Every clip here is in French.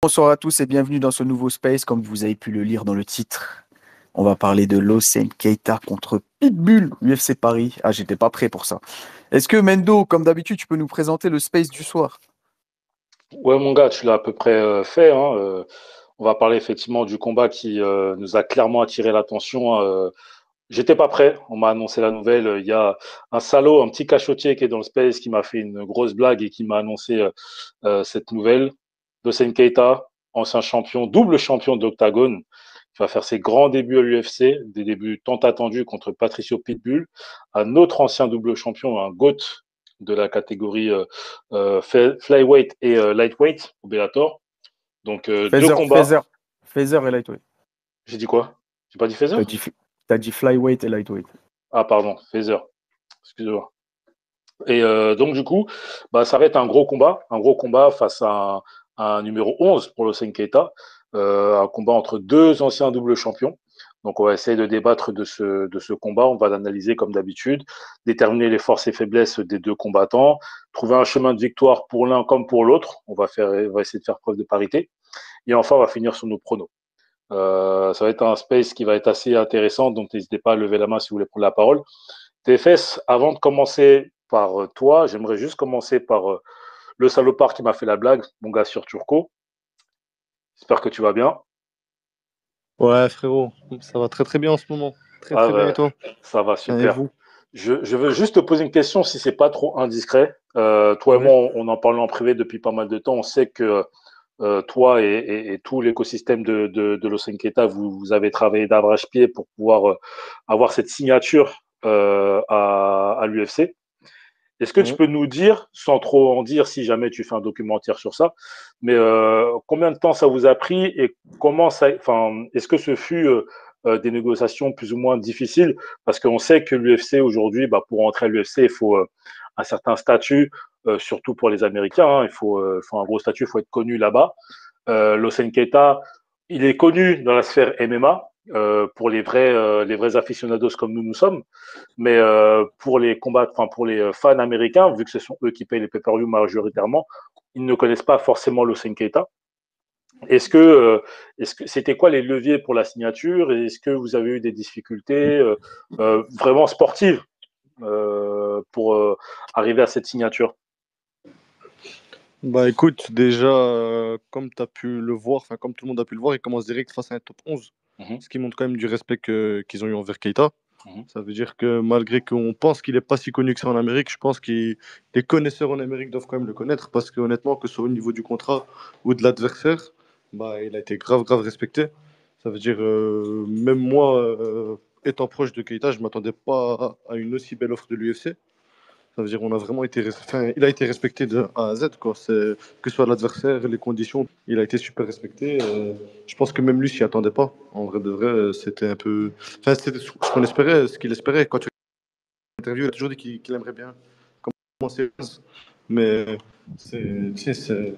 Bonsoir à tous et bienvenue dans ce nouveau space. Comme vous avez pu le lire dans le titre, on va parler de Hossein Keita contre Pitbull, UFC Paris. Ah, j'étais pas prêt pour ça. Est-ce que Mendo, comme d'habitude, tu peux nous présenter le space du soir? Ouais, mon gars, tu l'as à peu près fait, hein. On va parler effectivement du combat qui nous a clairement attiré l'attention. J'étais pas prêt. On m'a annoncé la nouvelle. Il y a un salaud, un petit cachotier qui est dans le space qui m'a fait une grosse blague et qui m'a annoncé cette nouvelle. Hossein Keita, ancien champion, double champion d'Octagone, qui va faire ses grands débuts à l'UFC, des débuts tant attendus contre Patricio Pitbull, un autre ancien double champion, un GOAT de la catégorie flyweight et lightweight au Bellator. Donc deux Feather, combats. Feather, Feather et lightweight. J'ai dit quoi? J'ai pas dit Phaser? T'as dit, t'as dit flyweight et lightweight. Ah pardon, Phaser. Excusez-moi. Et donc du coup, bah, ça va être un gros combat face à un numéro 11 pour Hossein Keita, un combat entre deux anciens doubles champions. Donc on va essayer de débattre de ce combat, on va l'analyser comme d'habitude, déterminer les forces et faiblesses des deux combattants, trouver un chemin de victoire pour l'un comme pour l'autre. On va essayer de faire preuve de parité. Et enfin, on va finir sur nos pronos. Ça va être un space qui va être assez intéressant, donc n'hésitez pas à lever la main si vous voulez prendre la parole. TFS, avant de commencer par toi, j'aimerais juste commencer par le salopard qui m'a fait la blague, mon gars sur Turco. J'espère que tu vas bien. Ouais, frérot, ça va très très bien en ce moment. Très Ah très bien, ouais, et toi? ça va Et super. vous? Je veux juste te poser une question si c'est pas trop indiscret. Toi et Ouais. moi, on en parle en privé depuis pas mal de temps. On sait que toi et tout l'écosystème de Los Enqueta, vous avez travaillé d'arrache-pied pour pouvoir avoir cette signature à l'UFC. Est-ce que tu Mhm. peux nous dire, sans trop en dire si jamais tu fais un documentaire sur ça, mais combien de temps ça vous a pris et comment ça, enfin, est-ce que ce fut des négociations plus ou moins difficiles? Parce qu'on sait que l'UFC aujourd'hui, bah, pour entrer à l'UFC, il faut un certain statut, surtout pour les Américains, hein, faut un gros statut, il faut être connu là-bas. Hossein Keita, il est connu dans la sphère MMA pour les vrais aficionados comme nous sommes. Mais pour les combats, enfin pour les fans américains, vu que ce sont eux qui payent les pay-per-view majoritairement, ils ne connaissent pas forcément Hossein Keita. Est-ce que c'était quoi les leviers pour la signature? Est-ce que vous avez eu des difficultés vraiment sportives pour arriver à cette signature? Bah écoute, déjà, comme tu as pu le voir, enfin comme tout le monde a pu le voir, il commence direct face à un top 11. Mhm, Ce qui montre quand même du respect qu'ils ont eu envers Keita. mhm, Ça veut dire que malgré qu'on pense qu'il n'est pas si connu que ça en Amérique, je pense que les connaisseurs en Amérique doivent quand même le connaître parce que honnêtement, que ce soit au niveau du contrat ou de l'adversaire, bah, il a été grave, grave respecté. Ça veut dire, même moi, étant proche de Keita, je ne m'attendais pas à une aussi belle offre de l'UFC. Ça veut dire on a vraiment été, enfin, il a été respecté de A à Z, quoi. Que ce soit l'adversaire, les conditions, il a été super respecté. Je pense que même lui s'y attendait pas. En vrai de vrai, c'était un peu, enfin, c'était ce qu'on espérait, ce qu'il espérait. Quand tu interview, il a toujours dit qu'il aimerait bien commencer. Mais c'est, tu sais,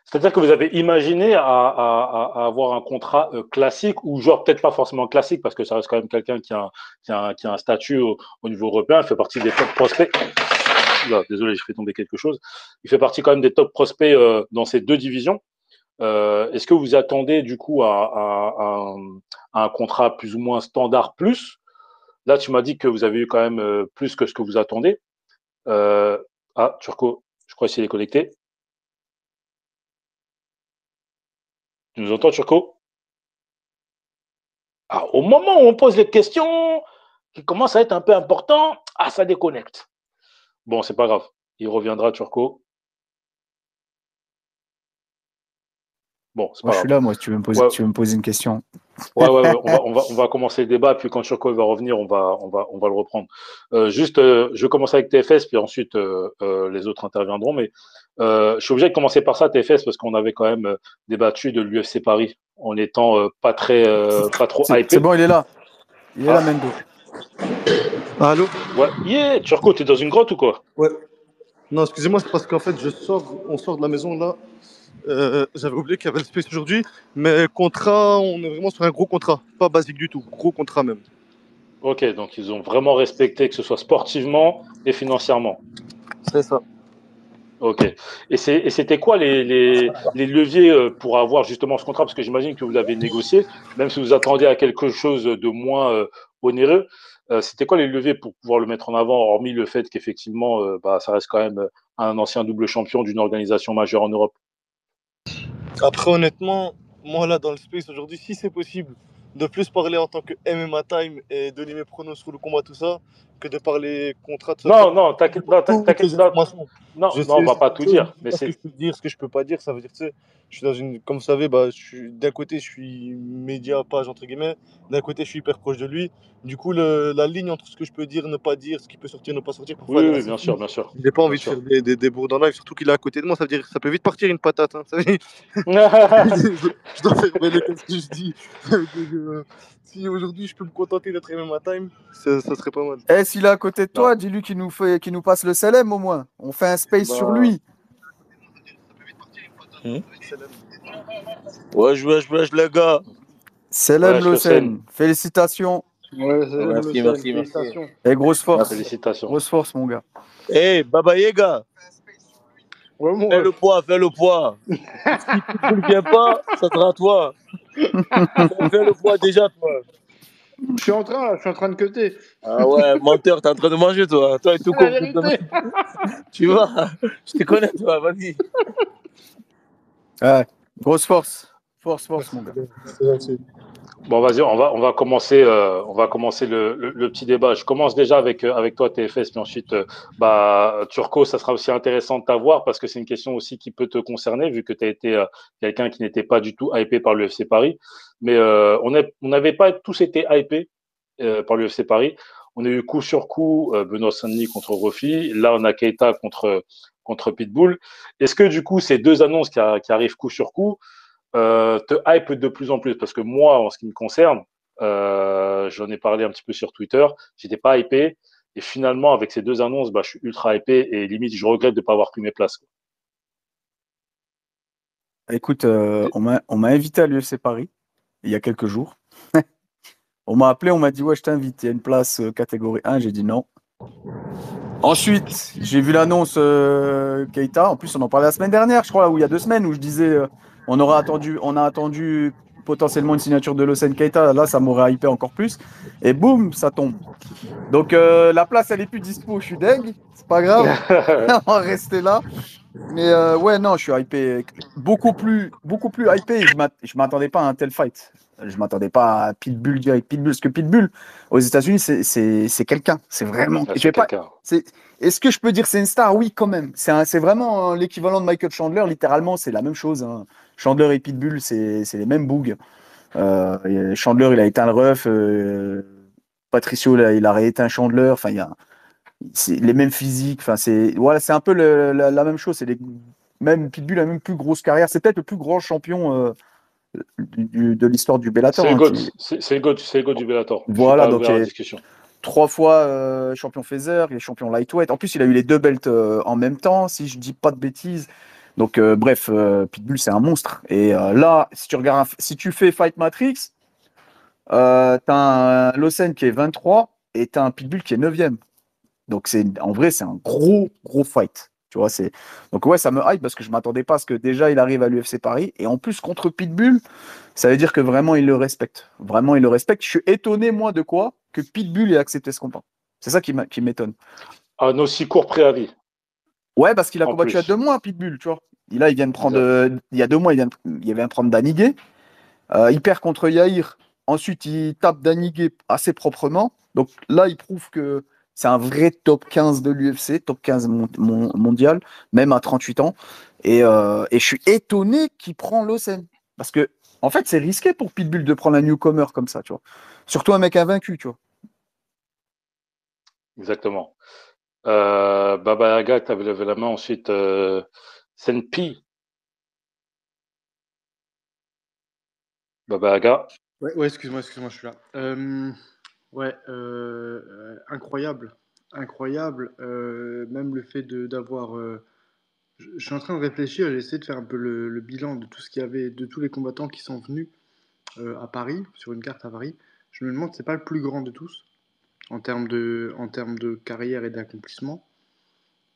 C'est-à-dire que vous avez imaginé à avoir un contrat classique ou genre peut-être pas forcément classique parce que ça reste quand même quelqu'un qui a un statut au niveau européen, il fait partie des top prospects. Là, désolé, je fais tomber quelque chose. Il fait partie quand même des top prospects dans ces deux divisions. Est-ce que vous attendez du coup à un contrat plus ou moins standard plus? Là, tu m'as dit que vous avez eu quand même plus que ce que vous attendez. Euh, Turco, je crois qu'il est connecté. Tu nous entends, Turco? Ah, au moment où on pose les questions qui commencent à être un peu importants, ah, ça déconnecte. Bon, c'est pas grave. Il reviendra, Turco. Bon, c'est Moi, pas je grave. suis là, moi, si tu veux me poser, Ouais, tu veux me poser une question. ouais. On va commencer le débat, puis quand Turco va revenir, on va le reprendre. Juste, je vais commencer avec TFS, puis ensuite les autres interviendront. Mais je suis obligé de commencer par ça, TFS, parce qu'on avait quand même débattu de l'UFC Paris en étant pas trop C'est hypé. bon, il est là. Il est là, Ah, Mendo. allô? ouais. Yeah, Turco, t'es dans une grotte ou quoi? Ouais. Non, excusez-moi, c'est parce qu'en fait, on sort de la maison là. J'avais oublié qu'il y avait le space aujourd'hui, mais contrat, on est vraiment sur un gros contrat, pas basique du tout, gros contrat même. Ok, donc ils ont vraiment respecté que ce soit sportivement et financièrement. C'est ça. Ok. Et c'était quoi les leviers pour avoir justement ce contrat? Parce que j'imagine que vous l'avez négocié, même si vous attendiez à quelque chose de moins onéreux. C'était quoi les leviers pour pouvoir le mettre en avant, hormis le fait qu'effectivement, bah, ça reste quand même un ancien double champion d'une organisation majeure en Europe? Après, honnêtement, moi là dans le space aujourd'hui, si c'est possible de plus parler en tant que MMA Time et donner mes pronos sur le combat, tout ça, que de parler contrat, tout ça, Non, non, t'inquiète, non, toutes t'inquiète, les informations. non, Je non, on sais va pas certaines tout choses, je dire, sais mais pas ce que c'est je peux dire, ce que je peux pas dire. Ça veut dire, tu sais, je suis dans une, comme vous savez, bah, d'un côté, je suis média page entre guillemets, d'un côté, je suis hyper proche de lui. Du coup, la ligne entre ce que je peux dire, ne pas dire, ce qui peut sortir, ne pas sortir, parfois oui, elle est oui, assez bien sûr, floue. bien sûr, J'ai pas bien envie de faire sûr. des bourdes en live, surtout qu'il est à côté de moi. Ça veut dire que ça peut vite partir une patate. Hein, je dois faire belle à ce que je dis. Donc, si aujourd'hui je peux me contenter d'être MMA Time, ça serait pas mal. Eh, s'il est à côté de Non. toi, dis-lui qu'il nous passe le CLM au moins. On fait un space sur Bah, lui. Wesh, les gars. CLM Ouais, Hossein, Lausanne. Félicitations. Ouais, c'est Merci, Lausanne, merci, merci. félicitations. Et grosse force. Merci. félicitations. Grosse force, mon gars. Hey, Baba Yaga, Ouais, mon fais ref. le poids, fais le poids. Si Pitbull vient pas, ça sera à toi. Fais le poids déjà, toi. Je suis en train, là, je suis en train de cuter. Ah ouais, menteur, t'es en train de manger, toi. Toi et tout C'est la comme vérité. tu vois. Je te connais, toi, vas-y. Ouais. Grosse force. Force, mon gars. c'est gentil. Bon, vas-y, on va commencer le petit débat. Je commence déjà avec toi, TFS, puis ensuite, bah, Turco, ça sera aussi intéressant de t'avoir parce que c'est une question aussi qui peut te concerner, vu que tu as été quelqu'un qui n'était pas du tout hypé par l'UFC Paris. Mais on n'avait pas tous été hypés par l'UFC Paris. On a eu coup sur coup Benoît Saint-Denis contre Rofi. Là, on a Keita contre Pitbull. Est-ce que du coup, ces deux annonces qui arrivent coup sur coup, te hype de plus en plus? Parce que moi, en ce qui me concerne, j'en ai parlé un petit peu sur Twitter, j'étais pas hypé. Et finalement, avec ces deux annonces, bah, je suis ultra hypé et limite, je regrette de ne pas avoir pris mes places. Écoute, on m'a invité à l'UFC Paris il y a quelques jours. On m'a appelé, on m'a dit, ouais, je t'invite. Il y a une place catégorie 1. J'ai dit non. Ensuite, j'ai vu l'annonce Keita. En plus, on en parlait la semaine dernière, je crois, ou il y a 2 semaines, où je disais on a attendu potentiellement une signature de Lawson Keita. Là, ça m'aurait hypé encore plus. Et boum, ça tombe. Donc la place, elle est plus dispo. Je suis deg. C'est pas grave. On va rester là. Mais ouais, non, je suis hypé. Beaucoup plus hypé. Je m'attendais pas à un tel fight. Je m'attendais pas à Pitbull direct. Pitbull, parce que Pitbull, aux États-Unis, c'est quelqu'un. C'est vraiment. Ah, Je c'est vais pas. quelqu'un. Est-ce que je peux dire c'est une star? Oui, quand même. C'est vraiment l'équivalent de Michael Chandler. Littéralement, c'est la même chose. Hein. Chandler et Pitbull, c'est les mêmes bougs. Chandler, il a éteint le ref. Patricio, là, il a rééteint Chandler. Enfin, c'est les mêmes physiques. Enfin, voilà, c'est un peu la même chose. Même Pitbull a la même plus grosse carrière. C'est peut-être le plus grand champion de l'histoire du Bellator. C'est le Hein, GOAT. C'est le GOAT du Bellator. Je suis voilà, pas donc ouvert à la discussion. 3 fois champion feather, il est champion lightweight. En plus, il a eu les 2 belts en même temps, si je dis pas de bêtises. Donc, bref, Pitbull, c'est un monstre. Et là, si tu fais Fight Matrix, t'as un Lawson qui est 23 et t'as un Pitbull qui est 9e. Donc, en vrai, c'est un gros fight. Tu vois, donc, ouais, ça me hype parce que je m'attendais pas à ce que déjà il arrive à l'UFC Paris. Et en plus, contre Pitbull, ça veut dire que vraiment il le respecte. Vraiment, il le respecte. Je suis étonné, moi, de quoi? Que Pitbull ait accepté ce combat. C'est ça qui m'étonne. Un aussi court préavis, Ouais, parce qu'il a en combattu il y a plus. 2 mois, Pitbull, tu vois. Et là, il vient de prendre. Exact. Il y a 2 mois, il vient de prendre Daniguet. Il perd contre Yair. Ensuite, il tape Daniguet assez proprement. Donc là, il prouve que c'est un vrai top 15 de l'UFC, top 15 mondial, même à 38 ans. Et je suis étonné qu'il prend l'OSM. Parce que, en fait, c'est risqué pour Pitbull de prendre un newcomer comme ça, tu vois. Surtout un mec invaincu, tu vois. Exactement. Baba Yaga, tu avais levé la main. Ensuite, Senpi. Baba Yaga. Ouais, excuse-moi, je suis là. Ouais, incroyable. Incroyable. Même le fait d'avoir. Je suis en train de réfléchir, j'ai essayé de faire un peu le bilan de tout ce qu'il y avait, de tous les combattants qui sont venus à Paris, sur une carte à Paris. Je me demande, c'est pas le plus grand de tous, en termes de carrière et d'accomplissement.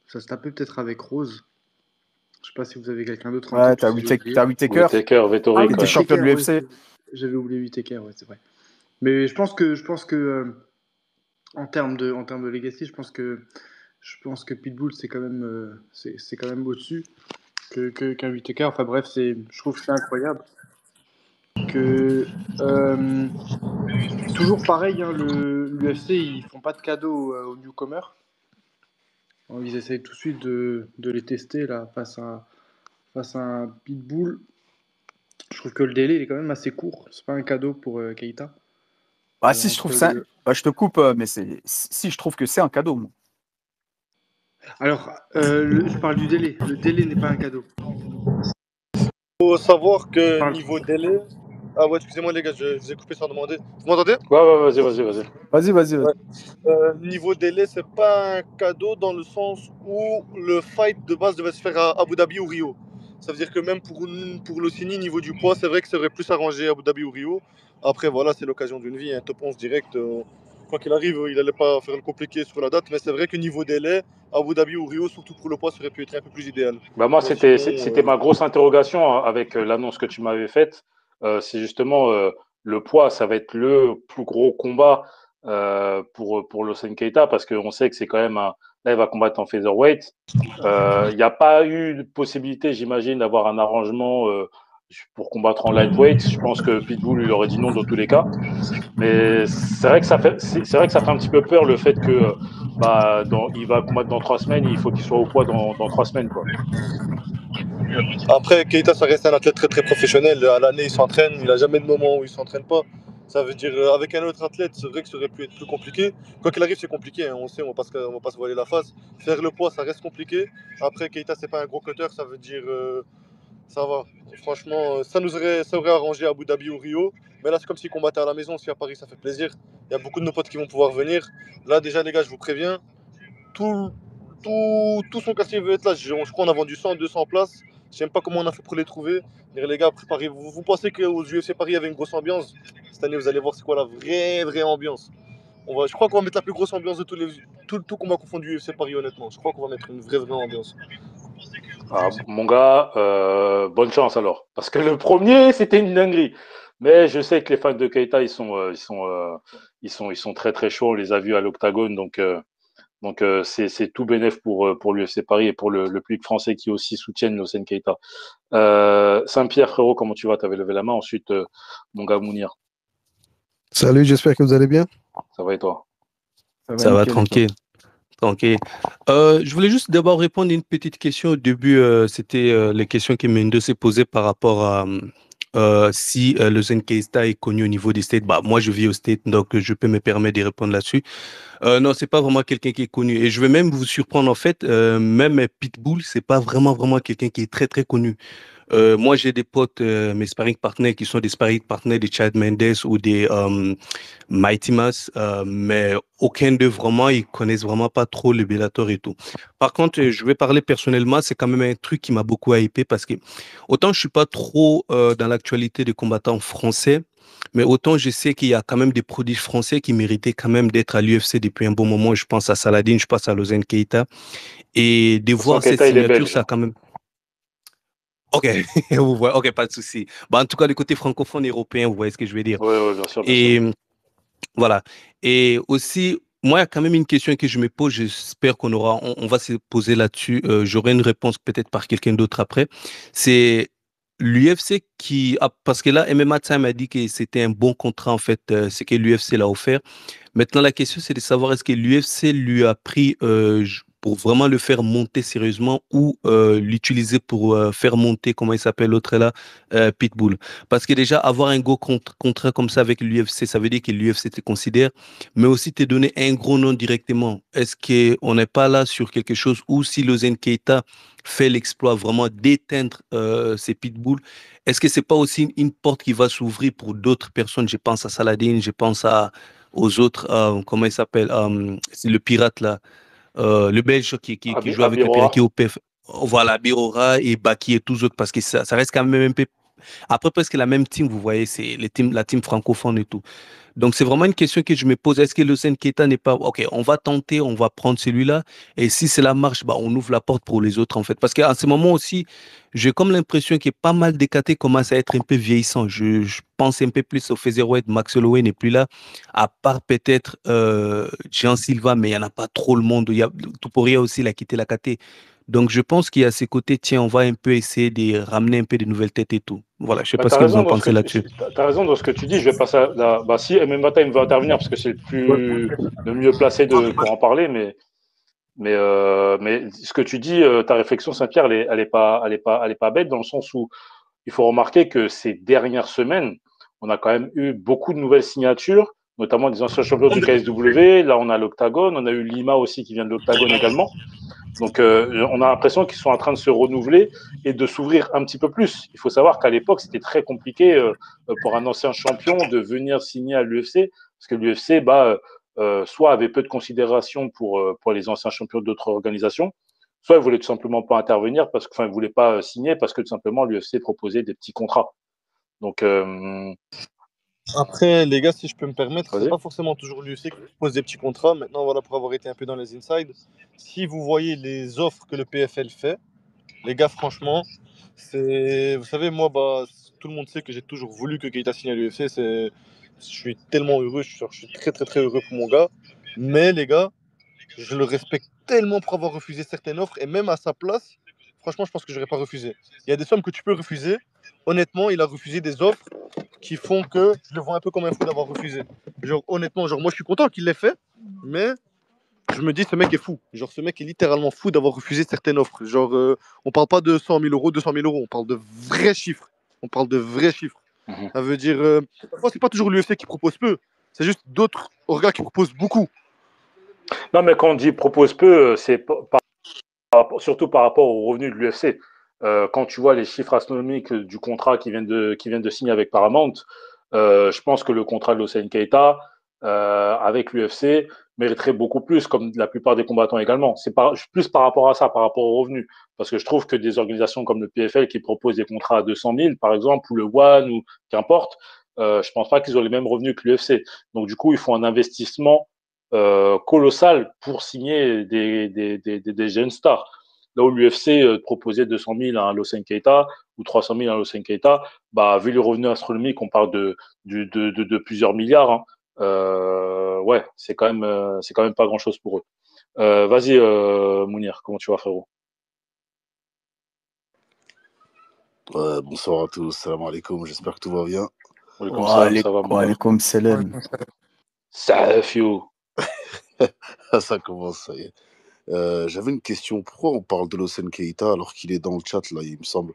Ça se tapait peut-être avec Rose. Je sais pas si vous avez quelqu'un d'autre en Ouais, tête ou si j'ai oublié. t'as Whittaker Whittaker, Ah Vettori, oui, qui était champion de Whittaker, ouais, l'UFC. j'avais oublié Whittaker, ouais, c'est vrai. Mais je pense que en termes de legacy, je pense que Pitbull c'est quand même au-dessus qu'un Whittaker. Enfin bref, je trouve que c'est incroyable que toujours pareil, hein, l'UFC ils font pas de cadeaux aux newcomers. Ils essayent tout de suite de les tester là face à un Pitbull. Je trouve que le délai il est quand même assez court. C'est pas un cadeau pour Keita. Ah, si je Entre trouve ça. le- Bah, je te coupe, mais si je trouve que c'est un cadeau, moi. Alors, je parle du délai. Le délai n'est pas un cadeau. Faut savoir Je que parle- niveau délai. Ah ouais, excusez-moi les gars, je vous ai coupé sans demander. Vous m'entendez? Ouais, vas-y. Vas-y. Ouais. Niveau délai, c'est pas un cadeau dans le sens où le fight de base devait se faire à Abu Dhabi ou Rio. Ça veut dire que même pour Locini, niveau du poids, c'est vrai que ça aurait plus arrangé Abu Dhabi ou Rio. Après, voilà, c'est l'occasion d'une vie. Un top 11 direct. Quoi qu'il arrive, il allait pas faire le compliqué sur la date. Mais c'est vrai que niveau délai, Abu Dhabi ou Rio, surtout pour le poids, ça aurait pu être un peu plus idéal. Bah moi, Mais sinon, c'était ma grosse interrogation avec l'annonce que tu m'avais faite. C'est justement le poids, ça va être le plus gros combat pour Lawson Keita parce qu'on sait que c'est quand même là, il va combattre en featherweight. Il n'y a pas eu de possibilité, j'imagine, d'avoir un arrangement pour combattre en lightweight. Je pense que Pitbull lui aurait dit non dans tous les cas. Mais c'est vrai que c'est vrai que ça fait un petit peu peur le fait que il va combattre dans 3 semaines, et il faut qu'il soit au poids dans 3 semaines, quoi. après, Keita, ça reste un athlète très très professionnel. À l'année, il s'entraîne. Il n'a jamais de moment où il s'entraîne pas. Ça veut dire, avec un autre athlète, c'est vrai que ça aurait pu être plus compliqué. Quoi qu'il arrive, c'est compliqué. Hein. On sait, on va pas se voiler la face. Faire le poids, ça reste compliqué. Après, Keita, c'est pas un gros cutter. Ça veut dire, ça va. Franchement, ça aurait arrangé Abu Dhabi ou Rio. Mais là, c'est comme s'il combattait à la maison. Si à Paris, ça fait plaisir. Il y a beaucoup de nos potes qui vont pouvoir venir. Là, déjà, les gars, je vous préviens. Tout, tout son quartier veut être là. Je crois qu'on a vendu 100, 200 places. Je sais même pas comment on a fait pour les trouver. Les gars, préparez-vous. Vous pensez qu'aux UFC Paris, il y avait une grosse ambiance? Cette année, vous allez voir c'est quoi la vraie ambiance. Je crois qu'on va mettre la plus grosse ambiance de tout combat confondu UFC Paris, honnêtement. Je crois qu'on va mettre une vraie ambiance. Ah, mon gars, bonne chance alors. Parce que le premier, c'était une dinguerie. Mais je sais que les fans de Keita, ils sont très très chauds. On les a vus à l'Octagone, donc c'est tout bénef pour l'UFC Paris et pour le public français qui aussi soutiennent Lawson Keita. Saint-Pierre, frérot, comment tu vas? T'avais levé la main. Ensuite, mon gars Mounir, Salut, j'espère que vous allez bien. ça va et toi? Ça va Nickel, et toi? tranquille, tranquille. Je voulais juste d'abord répondre à une petite question au début. C'était les questions que Mendo s'est posées par rapport à si le Zen Keita est connu au niveau des States. Bah, moi, je vis aux States, donc je peux me permettre de répondre là-dessus. Non, c'est pas vraiment quelqu'un qui est connu. Et je vais même vous surprendre en fait. Même Pitbull, c'est pas vraiment quelqu'un qui est très très connu. Moi, j'ai des potes, mes sparring partners qui sont des sparring partners de Chad Mendes ou des Mighty Mouse, mais aucun d'eux vraiment, ils connaissent vraiment pas trop le Bellator et tout. Par contre, je vais parler personnellement, c'est quand même un truc qui m'a beaucoup hypé parce que autant je suis pas trop dans l'actualité des combattants français, mais autant je sais qu'il y a quand même des prodiges français qui méritaient quand même d'être à l'UFC depuis un bon moment. Je pense à Saladin, je pense à Lawson Keita. Et de Lawson voir cette Keita, il est signature, belge. ça a quand même... Ok, vous voyez, ok, pas de souci. Bah, en tout cas, le côté francophone européen, vous voyez ce que je veux dire. Oui, bien sûr, bien sûr. Et voilà. Et aussi, moi, il y a quand même une question que je me pose. J'espère on va se poser là-dessus. J'aurai une réponse peut-être par quelqu'un d'autre après. C'est l'UFC parce que là, MMA Time a dit que c'était un bon contrat, en fait, ce que l'UFC l'a offert. Maintenant, la question, c'est de savoir est-ce que l'UFC lui a pris pour vraiment le faire monter sérieusement ou l'utiliser pour faire monter, comment il s'appelle l'autre là, Pitbull. Parce que déjà, avoir un gros contrat comme ça avec l'UFC, ça veut dire que l'UFC te considère, mais aussi te donner un gros nom directement. Est-ce qu'on n'est pas là sur quelque chose où si Lawson Keita fait l'exploit vraiment d'éteindre ces Pitbulls, est-ce que c'est pas aussi une porte qui va s'ouvrir pour d'autres personnes? Je pense à Saladin, je pense aux autres, comment il s'appelle, c'est le pirate là, le Belge qui joue avec le pirate Abirora. qui est au PF. Voilà, Birora et Baki et tous autres, parce que ça reste quand même un peu à peu près la même team, vous voyez, c'est la team francophone et tout. Donc, c'est vraiment une question que je me pose. Est-ce que Lucien Keita n'est pas, OK, on va tenter, on va prendre celui-là. Et si cela marche, bah, on ouvre la porte pour les autres, en fait. Parce qu'à ce moment aussi, j'ai comme l'impression que pas mal d'Ekaté commence à être un peu vieillissant. Je pense un peu plus au Featherweight. Max Holloway n'est plus là. À part peut-être Jean Silva, mais il n'y en a pas trop le monde. Topuria aussi, il a quitté la KT. Donc, je pense qu'il y a ces côtés, tiens, on va un peu essayer de ramener un peu de nouvelles têtes et tout. Voilà, je sais Bah, pas ce t'as que vous raison en dans ce que pensez là-dessus. t'as raison dans ce que tu dis. Je vais passer à bah, si MMA Time veut intervenir parce que c'est le mieux placé pour en parler, mais ce que tu dis, ta réflexion, Saint-Pierre, elle est pas bête dans le sens où il faut remarquer que ces dernières semaines, on a quand même eu beaucoup de nouvelles signatures, notamment des anciens champions du KSW. Là, on a l'Octagone, on a eu Lima aussi qui vient de l'Octagone également. Donc, on a l'impression qu'ils sont en train de se renouveler et de s'ouvrir un petit peu plus. Il faut savoir qu'à l'époque, c'était très compliqué pour un ancien champion de venir signer à l'UFC, parce que l'UFC, soit avait peu de considération pour les anciens champions d'autres organisations, soit ils voulaient tout simplement pas intervenir parce qu'ils voulaient pas signer parce que tout simplement l'UFC proposait des petits contrats. Donc, Après, les gars, si je peux me permettre, c'est vas-y. pas forcément toujours l'UFC qui propose des petits contrats. Maintenant, voilà, pour avoir été un peu dans les insides, si vous voyez les offres que le PFL fait, les gars, franchement, vous savez, moi, bah, tout le monde sait que j'ai toujours voulu que Keita signe à l'UFC. Je suis tellement heureux, je suis très, très, très heureux pour mon gars. Mais les gars, je le respecte tellement pour avoir refusé certaines offres et même à sa place, franchement, je pense que j'aurais pas refusé. Il y a des sommes que tu peux refuser. Honnêtement, il a refusé des offres qui font que je le vois un peu comme un fou d'avoir refusé. Genre, honnêtement, moi, je suis content qu'il l'ait fait, mais je me dis, ce mec est fou. Genre, ce mec est littéralement fou d'avoir refusé certaines offres. Genre, on parle pas de 100 000 euros, 200 000 euros, on parle de vrais chiffres. On parle de vrais chiffres. Mhm. Ça veut dire, parfois, c'est pas toujours l'UFC qui propose peu, c'est juste d'autres organes qui proposent beaucoup. Non, mais quand on dit propose peu, c'est surtout par rapport aux revenus de l'UFC. Quand tu vois les chiffres astronomiques du contrat qui viennent de signer avec Paramount, je pense que le contrat de Hossein Keita avec l'UFC mériterait beaucoup plus, comme la plupart des combattants également. C'est plus par rapport à ça, par rapport aux revenus. Parce que je trouve que des organisations comme le PFL qui proposent des contrats à 200 000, par exemple, ou le One, ou qu'importe, je pense pas qu'ils ont les mêmes revenus que l'UFC. Donc, du coup, il faut un investissement colossal pour signer des jeunes stars. Là où l'UFC proposait 200 000 à un Hossein Keita ou 300 000 à un Hossein Keita, bah, vu les revenus astronomiques, on parle de plusieurs milliards. Hein. Ouais, c'est quand même pas grand chose pour eux. Vas-y, Mounir, comment tu vas, frérot? Ouais, bonsoir à tous, salam alaikum, j'espère que tout va bien. Comme ça va, mon gars. Alaikum salam. Safio. Ça commence, ça y est. J'avais une question. Pourquoi on parle de Hossein Keita alors qu'il est dans le chat, là, il me semble?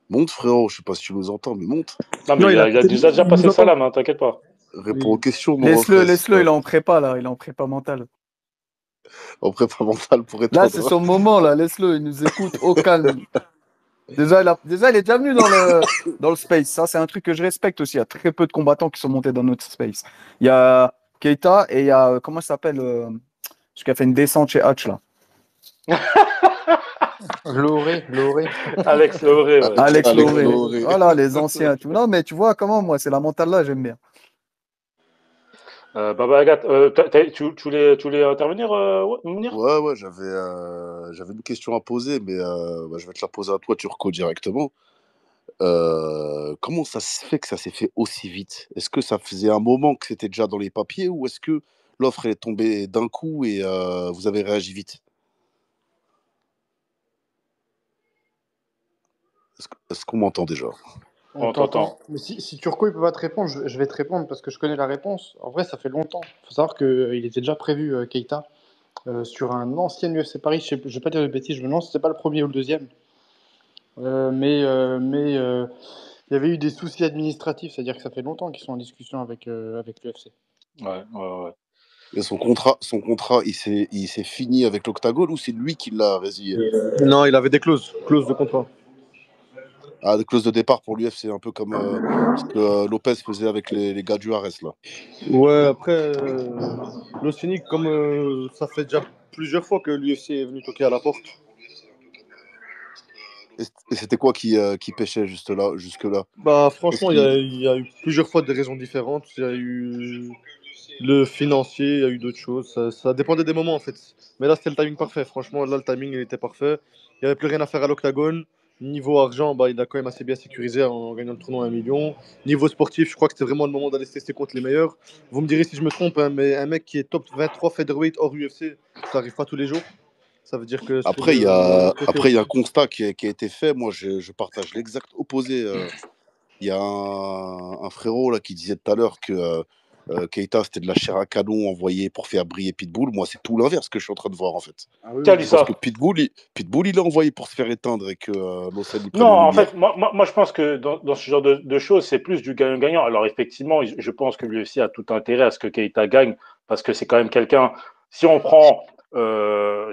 Monte, frérot, je sais pas si tu nous entends, mais monte. Non, mais Non, il a déjà passé le salam, hein, t'inquiète pas. Réponds aux Oui. questions, mon refrain. Laisse-le, il est en prépa là, il est en prépa mentale. En prépa mentale pour Là, étendre. c'est son moment là, laisse-le, il nous écoute au calme. Déjà, il est déjà venu dans le space. Ça, c'est un truc que je respecte aussi. Il y a très peu de combattants qui sont montés dans notre space. Il y a Keita et il y a, comment ça s'appelle, celui qui a fait une descente chez Hatch là. Loré. Alex Loré, ouais. Alex Loré. Loré. Voilà, les anciens. Non, mais tu vois comment, moi, c'est la mentale là, j'aime bien. Baba Agathe, tu voulais intervenir, Mounir? Ouais, j'avais une question à poser, mais je vais te la poser à toi, Turco, directement. Comment ça se fait que ça s'est fait aussi vite? Est-ce que ça faisait un moment que c'était déjà dans les papiers ou est-ce que l'offre est tombée d'un coup et vous avez réagi vite? Est-ce qu'on m'entend déjà? On On t'entend. t'entend. Mais si Turco il peut pas te répondre, je vais te répondre parce que je connais la réponse. En vrai, ça fait longtemps. Il faut savoir qu'il était déjà prévu, Keita, sur un ancien UFC Paris. Je vais pas dire de bêtises, je me demande si c'était pas le premier ou le deuxième. Mais il y avait eu des soucis administratifs, c'est-à-dire que ça fait longtemps qu'ils sont en discussion avec l'UFC. Ouais. Et son contrat, il s'est fini avec l'Octagone ou c'est lui qui l'a résilié? Non, il avait des clauses de contrat. Ah, des clauses de départ pour l'UFC, un peu comme ce que Lopez faisait avec les gars du Ares, là. Ouais, après, l'Océanique, comme ça fait déjà plusieurs fois que l'UFC est venu toquer à la porte. Et c'était quoi qui pêchait jusque-là? Bah, Qu'est-ce franchement, qui... il y a eu plusieurs fois des raisons différentes. Il y a eu le financier, il y a eu d'autres choses. Ça dépendait des moments, en fait. Mais là, c'était le timing parfait. Franchement, là, le timing, il était parfait. Il n'y avait plus rien à faire à l'octagone. Niveau argent, bah, il a quand même assez bien sécurisé en gagnant le tournoi à 1 million. Niveau sportif, je crois que c'était vraiment le moment d'aller se tester contre les meilleurs. Vous me direz si je me trompe, hein, mais un mec qui est top 23 featherweight hors UFC, ça n'arrive pas tous les jours. Ça veut dire que sur Après, le côté. après, il y a un constat qui a été fait. Moi, je partage l'exact opposé. Il y a un frérot là, qui disait tout à l'heure que Keita, c'était de la chair à canon envoyée pour faire briller Pitbull. Moi, c'est tout l'inverse que je suis en train de voir, en fait. Ah oui, Qui a oui, dit Je pense ça? que Pitbull, il est envoyé pour se faire éteindre et que Lawson, il Non, prenne une en lumière. fait, moi, je pense que dans ce genre de choses, c'est plus du gagnant-gagnant. Alors, effectivement, je pense que l'UFC a tout intérêt à ce que Keita gagne, parce que c'est quand même quelqu'un. Si on prend,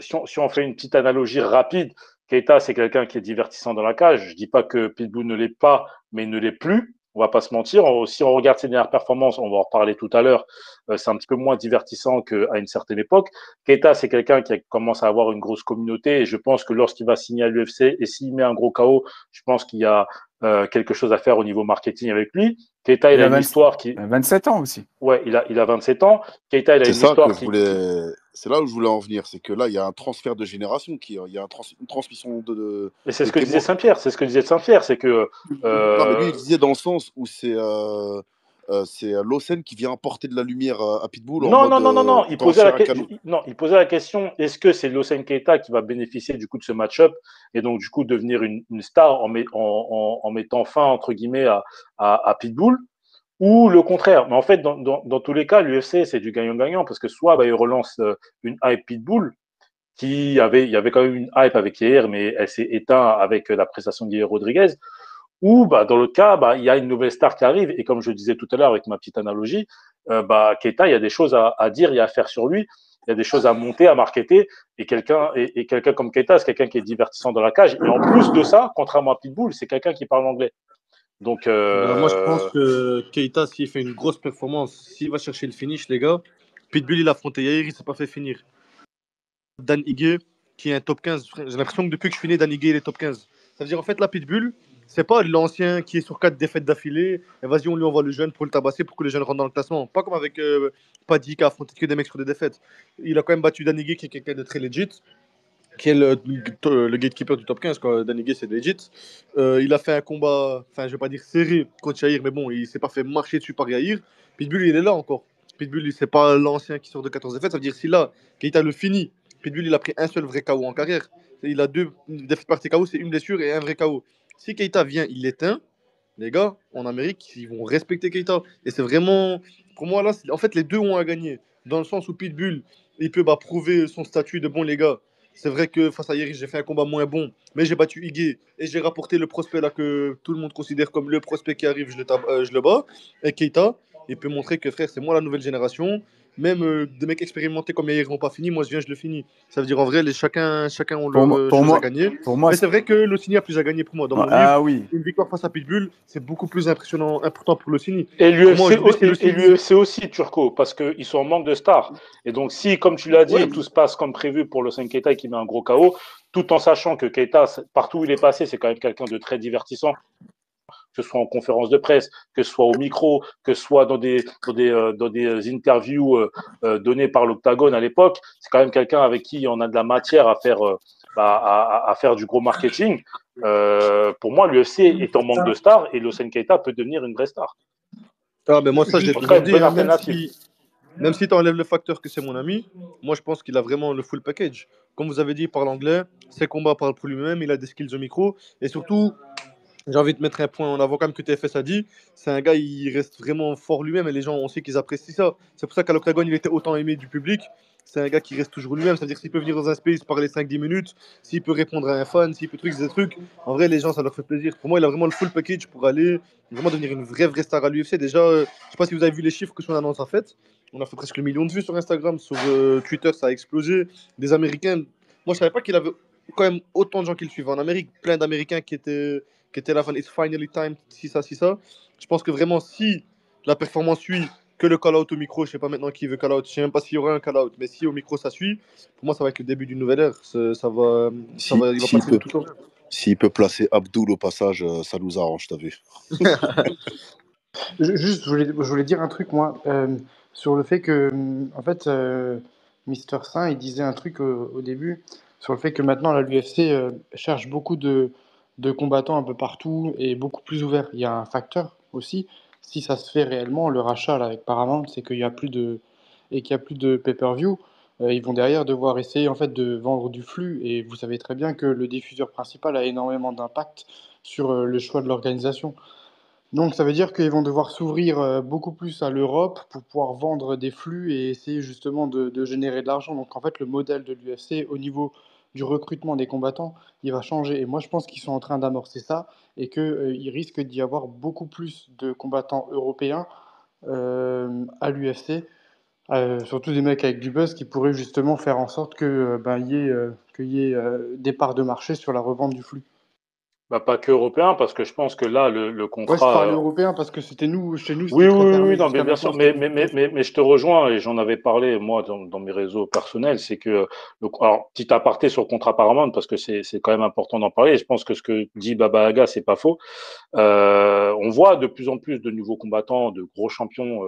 si on fait une petite analogie rapide, Keita, c'est quelqu'un qui est divertissant dans la cage. Je dis pas que Pitbull ne l'est pas, mais il ne l'est plus. On va pas se mentir. Si on regarde ses dernières performances, on va en reparler tout à l'heure. C'est un petit peu moins divertissant qu'à une certaine époque. Keita, c'est quelqu'un qui commence à avoir une grosse communauté, et je pense que lorsqu'il va signer à l'UFC et s'il met un gros KO, je pense qu'il y a quelque chose à faire au niveau marketing avec lui. Keita, il Il a a une 20 histoire qui. 27 ans aussi. Ouais, il a 27 ans. Keita, il a C'est une ça que histoire je voulais. C'est là où je voulais en venir. C'est que là, il y a un transfert de génération, il y a une transmission Et c'est de ce que disait témoins. Saint-Pierre. C'est ce que disait Saint-Pierre. C'est que. Non, mais lui, il euh, disait dans le sens où c'est Lawson qui vient apporter de la lumière à Pitbull en Non, non, mode non, non, non. étant chair à canon. Il posait la question, est-ce que c'est Lawson Keita qui va bénéficier du coup de ce match-up et donc du coup devenir une star en mettant fin, entre guillemets, à Pitbull, ou le contraire. Mais en fait, dans tous les cas, l'UFC, c'est du gagnant-gagnant parce que soit bah, il relance une hype Pitbull, il y avait quand même une hype avec Yair, mais elle s'est éteinte avec la prestation de Yair Rodriguez, ou bah, dans le cas, bah, il y a une nouvelle star qui arrive, et comme je disais tout à l'heure avec ma petite analogie, bah, Keita, il y a des choses à dire, il y a à faire sur lui, il y a des choses à monter, à marketer, et quelqu'un comme Keita, c'est quelqu'un qui est divertissant dans la cage, et en plus de ça, contrairement à Pitbull, c'est quelqu'un qui parle anglais. Donc, Bah, moi, je pense que Keita, s'il fait une grosse performance, s'il va chercher le finish, les gars, Pitbull, il a affronté Yair, il s'est pas fait finir. Dan Ige, qui est un top 15. J'ai l'impression que depuis que je suis né, Dan Ige, il est top 15. Ça veut dire, en fait, la Pitbull, c'est pas l'ancien qui est sur 4 défaites d'affilée. Et vas-y, on lui envoie le jeune pour le tabasser pour que le jeune rentre dans le classement. Pas comme avec Paddy qui a affronté que des mecs sur des défaites. Il a quand même battu Dan Ige, qui est quelqu'un de très legit, qui est le gatekeeper du top 15. Quoi. Dan Ige, c'est legit. Il a fait un combat, enfin, je vais pas dire serré contre Yair, mais bon, il s'est pas fait marcher dessus par Yair. Pitbull, il est là encore. Pitbull, c'est pas l'ancien qui sort de 14 défaites. Ça veut dire, si là, Keita le finit, Pitbull, il a pris un seul vrai KO en carrière. Il a 2 défaites par KO, c'est une blessure et un vrai KO. Si Keita vient, il l'éteint, les gars, en Amérique, ils vont respecter Keita. Et c'est vraiment, pour moi, là, en fait, les deux ont à gagner. Dans le sens où Pitbull, il peut prouver son statut de bon, les gars. C'est vrai que face à Yeri, j'ai fait un combat moins bon, mais j'ai battu Igué et j'ai rapporté le prospect là que tout le monde considère comme le prospect qui arrive, je le bats. Et Keita, il peut montrer que frère, c'est moi la nouvelle génération. Même des mecs expérimentés comme Yair n'ont pas fini, moi je viens, je le finis. Ça veut dire en vrai, chacun ont Pour leur moi, pour chose à moi, gagner. pour moi Mais c'est vrai que Lotini a plus à gagner pour moi. Dans mon livre, ah oui. une victoire face à Pitbull, c'est beaucoup plus important pour Lotini. et Pour moi, aujourd'hui, c'est Lotini. l'UFC aussi, Turco, parce qu'ils sont en manque de stars. Et donc, si, comme tu l'as Ouais, dit, tout se passe comme prévu pour le 5 Keita qui met un gros KO, tout en sachant que Keita, partout où il est passé, c'est quand même quelqu'un de très divertissant, que ce soit en conférence de presse, que ce soit au micro, que ce soit dans des interviews données par l'Octagone à l'époque. C'est quand même quelqu'un avec qui on a de la matière à faire, à faire du gros marketing. Pour moi, l'UFC est en manque de stars et Lawson Keita peut devenir une vraie star. ah, mais moi, ça, je l'ai En tout cas, toujours une dit, bonne hein, alternative. même si tu enlèves le facteur que c'est mon ami, moi, je pense qu'il a vraiment le full package. Comme vous avez dit, il parle anglais, ses combats parlent pour lui-même, il a des skills au micro, et surtout, j'ai envie de mettre un point en avant comme que TFS a dit. C'est un gars, il reste vraiment fort lui-même et les gens, on sait qu'ils apprécient ça. C'est pour ça qu'à l'Octagone, il était autant aimé du public. C'est un gars qui reste toujours lui-même. C'est-à-dire s'il peut venir dans un space, parler 5-10 minutes, s'il peut répondre à un fan, s'il peut des trucs. En vrai, les gens, ça leur fait plaisir. Pour moi, il a vraiment le full package pour aller vraiment devenir une vraie star à l'UFC. Déjà, je sais pas si vous avez vu les chiffres que son annonce a fait. On a fait presque 1 million de vues sur Instagram, sur Twitter, ça a explosé. Des Américains. Moi, je savais pas qu'il avait quand même autant de gens qui le suivent en Amérique. Plein d'Américains qui était là, It's finally time, si ça, si ça. Je pense que vraiment, si la performance suit, que le call-out au micro, je sais pas maintenant qui veut call-out, je sais même pas s'il y aura un call-out, mais si au micro ça suit, pour moi ça va être le début d'une nouvelle ère. Il va S'il passer de peut. tout temps. S'il peut placer Abdul au passage, ça nous arrange, t'as vu. Juste, je voulais dire un truc, moi, sur le fait que, en fait, Mister Saint, il disait un truc au début, sur le fait que maintenant, l'UFC cherche beaucoup de combattants un peu partout et beaucoup plus ouverts. Il y a un facteur aussi, si ça se fait réellement, le rachat là, avec Paramount, c'est qu'il y a plus et qu'il y a plus de pay-per-view, ils vont derrière devoir essayer en fait de vendre du flux. Et vous savez très bien que le diffuseur principal a énormément d'impact sur le choix de l'organisation. Donc ça veut dire qu'ils vont devoir s'ouvrir beaucoup plus à l'Europe pour pouvoir vendre des flux et essayer justement de générer de l'argent. Donc en fait, le modèle de l'UFC au niveau du recrutement des combattants, il va changer. Et moi, je pense qu'ils sont en train d'amorcer ça et qu'il risque d'y avoir beaucoup plus de combattants européens à l'UFC, surtout des mecs avec du buzz qui pourraient justement faire en sorte que, qu'il y ait des parts de marché sur la revente du flux. Bah, pas que européen, parce que je pense que là, le Ouais, je parlais contrat. européen parce que chez nous, Oui, c'était très oui, oui, fermé. oui, non, mais Jusqu'à bien maintenant, sûr, c'était beaucoup plus. mais je te rejoins et j'en avais parlé, moi, dans mes réseaux personnels, c'est que, alors, petit aparté sur le contrat Paramount, parce que c'est quand même important d'en parler, et je pense que ce que dit Baba Aga, c'est pas faux. On voit de plus en plus de nouveaux combattants, de gros champions,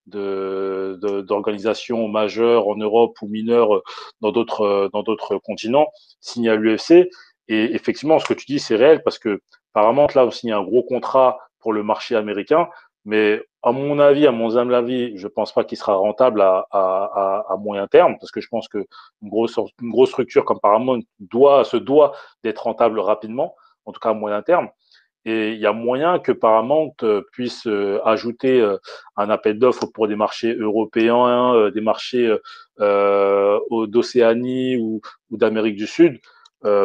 d'organisations majeures en Europe ou mineures dans d'autres continents signés à l'UFC. Et effectivement, ce que tu dis, c'est réel parce que Paramount, là, on signe un gros contrat pour le marché américain, mais à mon avis, à mon humble avis, je pense pas qu'il sera rentable à moyen terme, parce que je pense que une grosse structure comme Paramount se doit d'être rentable rapidement, en tout cas à moyen terme. Et il y a moyen que Paramount puisse ajouter un appel d'offres pour des marchés européens, des marchés d'Océanie ou d'Amérique du Sud,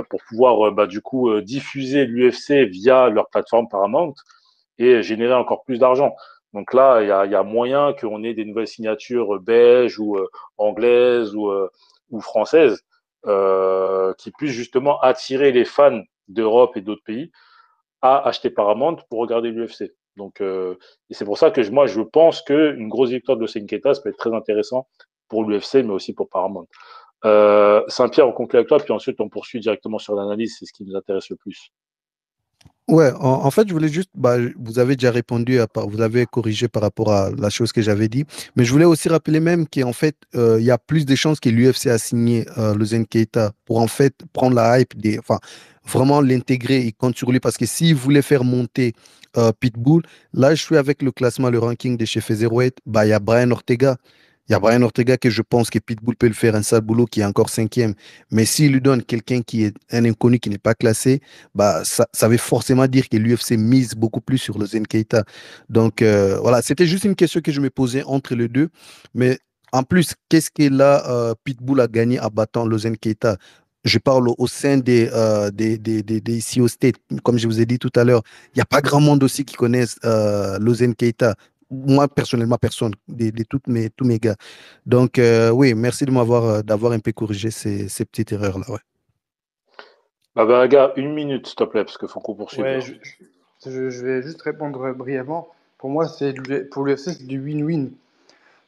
pour pouvoir du coup diffuser l'UFC via leur plateforme Paramount et générer encore plus d'argent. Donc là, il y a moyen qu'on ait des nouvelles signatures belges ou anglaises ou françaises qui puissent justement attirer les fans d'Europe et d'autres pays à acheter Paramount pour regarder l'UFC. Donc, et c'est pour ça que moi, je pense qu'une grosse victoire de Hossein Keita, ça peut être très intéressant pour l'UFC, mais aussi pour Paramount. Saint-Pierre, on conclut avec toi, puis ensuite on poursuit directement sur l'analyse, c'est ce qui nous intéresse le plus. Ouais, en fait, je voulais juste, bah, vous avez déjà répondu, vous avez corrigé par rapport à la chose que j'avais dit, mais je voulais aussi rappeler même qu'en fait, il y a plus de chances que l'UFC a signé le Zen Keita pour en fait prendre la hype enfin, vraiment l'intégrer et compte sur lui, parce que s'il voulait faire monter Pitbull, là, je suis avec le classement, le ranking des chez Featherweight, bah, il y a Brian Ortega. Il y a Brian Ortega que je pense que Pitbull peut le faire un sale boulot, qui est encore cinquième. Mais s'il lui donne quelqu'un qui est un inconnu, qui n'est pas classé, bah, ça veut forcément dire que l'UFC mise beaucoup plus sur le Zen Keita. Donc, voilà, c'était juste une question que je me posais entre les deux. Mais en plus, qu'est-ce que là, Pitbull a gagné en battant le Zen Keita? Je parle au sein des ici au State. Comme je vous ai dit tout à l'heure, il n'y a pas grand monde aussi qui connaissent Lozen Keita. Moi, personnellement, personne, tous mes gars. Donc, oui, merci de d'avoir un peu corrigé ces petites erreurs-là. Ouais. Bah, gars, une minute, s'il te plaît, parce qu'il faut qu'on poursuive Ouais, là. je vais juste répondre brièvement. Pour moi, pour l'UFC, c'est du win-win.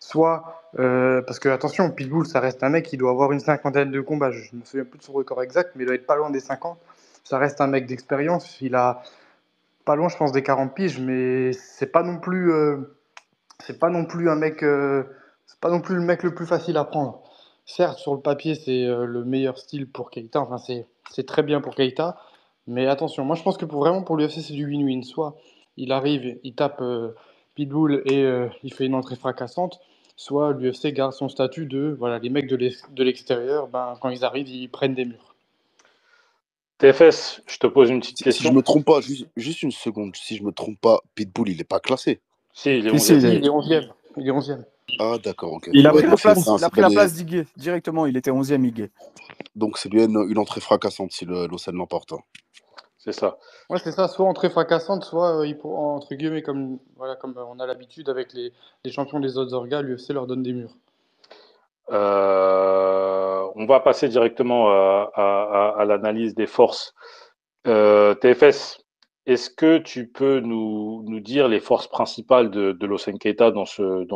Soit, parce que attention, Pitbull, ça reste un mec qui doit avoir une cinquantaine de combats. Je me souviens plus de son record exact, mais il doit être pas loin des 50. Ça reste un mec d'expérience. Il a pas loin, je pense, des 40 piges, mais c'est pas non plus un mec, c'est pas non plus le mec le plus facile à prendre. Certes, sur le papier, c'est le meilleur style pour Keita. Enfin, c'est très bien pour Keita. Mais attention, moi je pense que vraiment pour l'UFC, c'est du win-win. Soit il arrive, il tape Pitbull et il fait une entrée fracassante. Soit l'UFC garde son statut de, voilà, les mecs de l'extérieur, ben, quand ils arrivent, ils prennent des murs. TFS, je te pose une petite Si je question. me trompe pas, juste une seconde, si je me trompe pas, Pitbull, il est pas classé. Si, il est Si, 11e. Si, il est 11e. Il est 11e. Ah, d'accord, ok. Il a Ouais, pris donc il a pris la place d'Igué directement. Il était 11e, Igué. donc c'est bien une entrée fracassante si l'Océan l'emporte. C'est ça. Ouais, c'est ça, soit entrée fracassante, soit entre guillemets, comme, voilà, comme on a l'habitude avec les champions des autres orgas, l'UFC leur donne des murs. On va passer directement à l'analyse des forces. TFS, est-ce que tu peux nous dire les forces principales de Hossein Keita dans son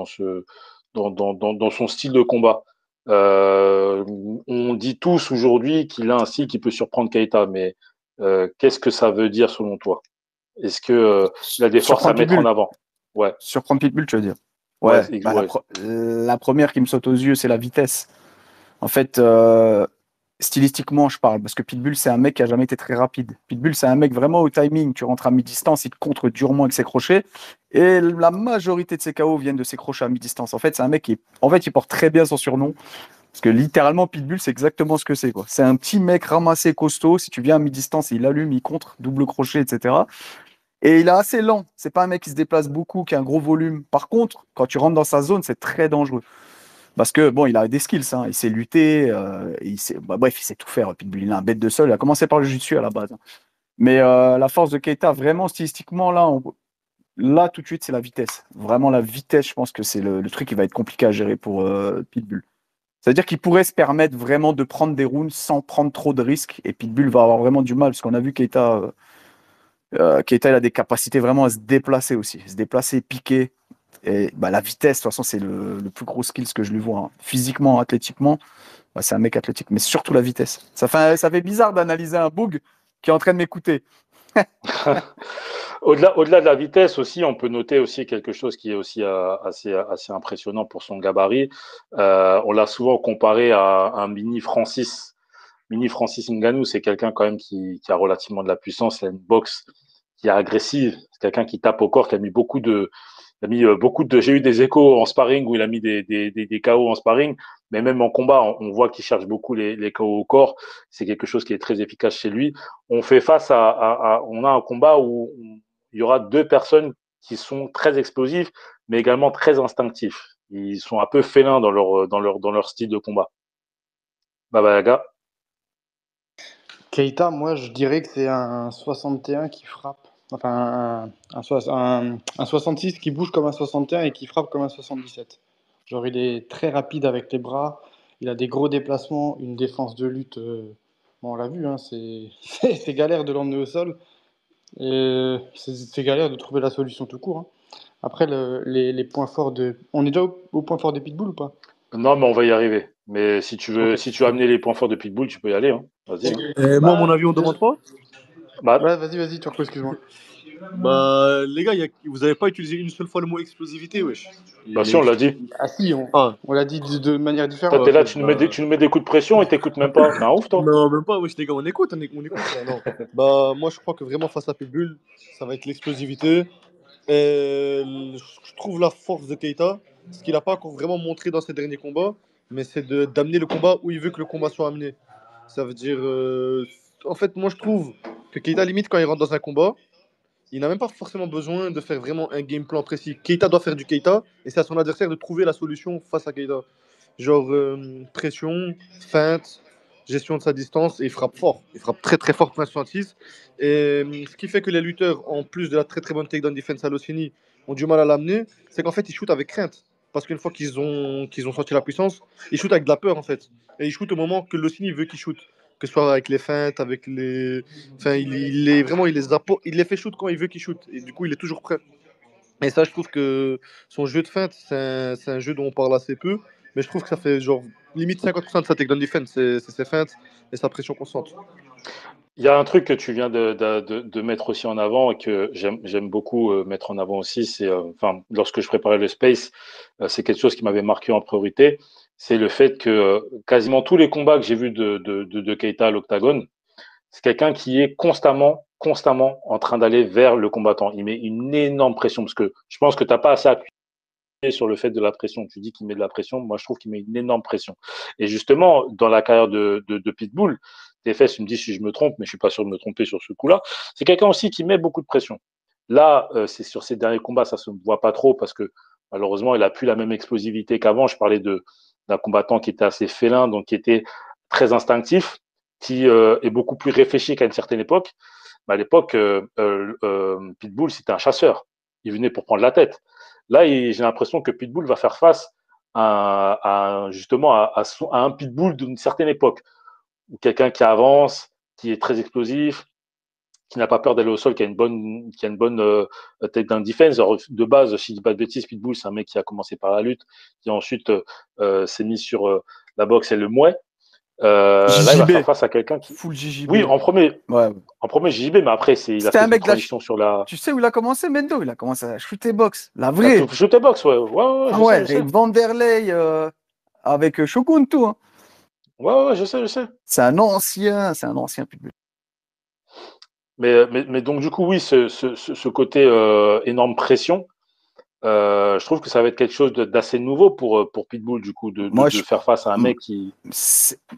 style de combat? On dit tous aujourd'hui qu'il a un style qui peut surprendre Keita, mais qu'est-ce que ça veut dire selon toi? Est-ce que il a des forces à Surprendre mettre en Pitbull. avant? Ouais, Surprendre Pitbull, tu veux dire? ouais, Ouais, bah, ouais. la première qui me saute aux yeux, c'est la vitesse. En fait, stylistiquement, je parle, parce que Pitbull, c'est un mec qui a jamais été très rapide. Pitbull, c'est un mec vraiment au timing. Tu rentres à mi-distance, il te contre durement avec ses crochets. Et la majorité de ses KO viennent de ses crochets à mi-distance. En fait, c'est un mec en fait, il porte très bien son surnom. Parce que littéralement, Pitbull, c'est exactement ce que c'est, quoi. C'est un petit mec ramassé costaud. Si tu viens à mi-distance, il allume, il contre, double crochet, etc. Et il est assez lent. C'est pas un mec qui se déplace beaucoup, qui a un gros volume. Par contre, quand tu rentres dans sa zone, c'est très dangereux. Parce que bon, il a des skills, hein. Il sait lutter, bref, il sait tout faire. Pitbull, il a un bête de sol. Il a commencé par le jiu-jitsu à la base. Mais la force de Keita, vraiment stylistiquement, là tout de suite, c'est la vitesse. Vraiment la vitesse, je pense que c'est le truc qui va être compliqué à gérer pour Pitbull. C'est-à-dire qu'il pourrait se permettre vraiment de prendre des rounds sans prendre trop de risques. Et Pitbull va avoir vraiment du mal, parce qu'on a vu Keita, il a des capacités vraiment à se déplacer aussi. Se déplacer, piquer. Et bah, la vitesse, de toute façon, c'est le plus gros skills que je lui vois, hein. Physiquement, athlétiquement, bah, c'est un mec athlétique, mais surtout la vitesse. Ça fait bizarre d'analyser un boug qui est en train de m'écouter. Au-delà de la vitesse aussi, on peut noter aussi quelque chose qui est aussi assez impressionnant pour son gabarit. On l'a souvent comparé à un mini Francis. Mini Francis Ngannou, c'est quelqu'un quand même qui a relativement de la puissance. Il a une boxe qui est agressive. C'est quelqu'un qui tape au corps, qui a mis j'ai eu des échos en sparring où il a mis des KO en sparring, mais même en combat, on voit qu'il cherche beaucoup les KO au corps. C'est quelque chose qui est très efficace chez lui. On fait face on a un combat où il y aura deux personnes qui sont très explosives, mais également très instinctifs. Ils sont un peu félins dans leur style de combat. Baba Yaga. Keita, moi, je dirais que c'est un 61 qui frappe. Enfin, un 66 qui bouge comme un 61 et qui frappe comme un 77. Genre, il est très rapide avec les bras. Il a des gros déplacements, une défense de lutte. Bon, on l'a vu, hein, c'est galère de l'emmener au sol. Et c'est galère de trouver la solution tout court, hein. Après, les points forts de. On est déjà au point fort des Pitbull ou pas? Non, mais on va y arriver. Mais Ok. si tu veux amener les points forts de Pitbull, tu peux y aller, hein. Vas-y, hein. Moi, à mon Bah, avis, on demande pas. Bah, ouais, vas-y, Turco, excuse-moi. Bah, les gars, vous avez pas utilisé une seule fois le mot explosivité, wesh. bah si, on l'a dit. Ah si, on, Ah, on l'a dit de manière Toi, différente. t'es ok, là, bah. tu nous mets des coups de pression et t'écoutes même pas. T'es un ouf, toi. Non, même pas, wesh, les gars, on écoute là, non. Bah, moi, je crois que vraiment, face à Pitbull, ça va être l'explosivité. Et je trouve la force de Keita, ce qu'il n'a pas encore vraiment montré dans ses derniers combats, mais c'est d'amener le combat où il veut que le combat soit amené. Ça veut dire. En fait, moi, je trouve que Keita, limite, quand il rentre dans un combat, il n'a même pas forcément besoin de faire vraiment un game plan précis. Keita doit faire du Keita, et c'est à son adversaire de trouver la solution face à Keita. Genre pression, feinte, gestion de sa distance, et il frappe fort. Il frappe très très fort pour un 66. Et ce qui fait que les lutteurs, en plus de la très très bonne takedown defense à Locini, ont du mal à l'amener, c'est qu'en fait ils shootent avec crainte. Parce qu'une fois qu'ils ont senti la puissance, ils shootent avec de la peur en fait. Et ils shootent au moment que Locini veut qu'ils shootent. Que ce soit avec les feintes, avec les. Enfin, vraiment, il les fait shoot quand il veut qu'il shoot. Et du coup, il est toujours prêt. Et ça, je trouve que son jeu de feinte, c'est un jeu dont on parle assez peu, mais je trouve que ça fait genre limite 50% de sa takedown defense, c'est ses feintes et sa pression constante. Il y a un truc que tu viens de mettre aussi en avant et que j'aime beaucoup mettre en avant aussi, c'est, enfin, lorsque je préparais le space, c'est quelque chose qui m'avait marqué en priorité, c'est le fait que quasiment tous les combats que j'ai vus de Keita à l'octagone, c'est quelqu'un qui est constamment en train d'aller vers le combattant. Il met une énorme pression parce que je pense que tu n'as pas assez appuyé sur le fait de la pression. Tu dis qu'il met de la pression. Moi, je trouve qu'il met une énorme pression. Et justement, dans la carrière de Pitbull, TFS, tu me dis si je me trompe, mais je suis pas sûr de me tromper sur ce coup-là. C'est quelqu'un aussi qui met beaucoup de pression. Là, c'est sur ces derniers combats, ça se voit pas trop parce que malheureusement, il a plus la même explosivité qu'avant. Je parlais d'un combattant qui était assez félin, donc qui était très instinctif, qui est beaucoup plus réfléchi qu'à une certaine époque. Mais à l'époque, Pitbull, c'était un chasseur. Il venait pour prendre la tête. Là, j'ai l'impression que Pitbull va faire face justement à un Pitbull d'une certaine époque, ou quelqu'un qui avance, qui est très explosif, qui n'a pas peur d'aller au sol, qui a une bonne takedown defense. Alors, de base, si je dis pas de bêtises, Pitbull, c'est un mec qui a commencé par la lutte, qui ensuite s'est mis sur la boxe et le mouet. Là, il va faire JJB. face à quelqu'un qui. Full JJB. Oui, en premier Ouais. JJB, mais après, il a C'était fait un une mec de la transition sur la. Tu sais où il a commencé, Mendo? Il a commencé à shooter box. La La vraie. shooter box, ouais. Ouais, Ah je sais, ouais, je et sais. Vanderlei avec Shogun, tout. Hein. Ouais, je sais. C'est un ancien Pitbull. Mais donc, du coup, oui, ce côté énorme pression, je trouve que ça va être quelque chose d'assez nouveau pour Pitbull, du coup, Moi, de faire face à un mec qui.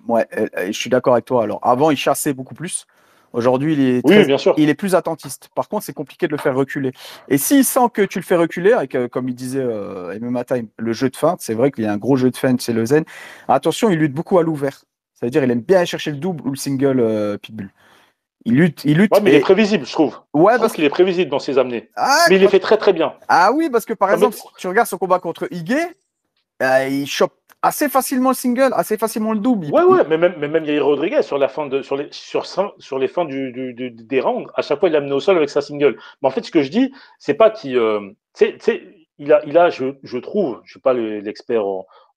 Ouais, je suis d'accord avec toi. Alors, avant, il chassait beaucoup plus. Aujourd'hui, Oui, bien sûr. il est plus attentiste. Par contre, c'est compliqué de le faire reculer. Et s'il sent que tu le fais reculer, avec, comme il disait MMA Time, le jeu de feinte, c'est vrai qu'il y a un gros jeu de feinte chez le Zen. Attention, il lutte beaucoup à l'ouvert. C'est-à-dire, il aime bien aller chercher le double ou le single Pitbull. Il lutte Ouais, mais il est prévisible, je trouve. Ouais, Je trouve qu'il est prévisible dans ses amenés. Ah, Mais il les fait très, très bien. Ah oui, parce que par Non, mais- exemple, si tu regardes son combat contre Higuet, il chope assez facilement le single, assez facilement le double. Ouais, mais même Yair Rodriguez, sur les fins des rounds, à chaque fois, il l'a amené au sol avec sa single. Mais en fait, ce que je dis, c'est pas qu'il. Je trouve, je suis pas l'expert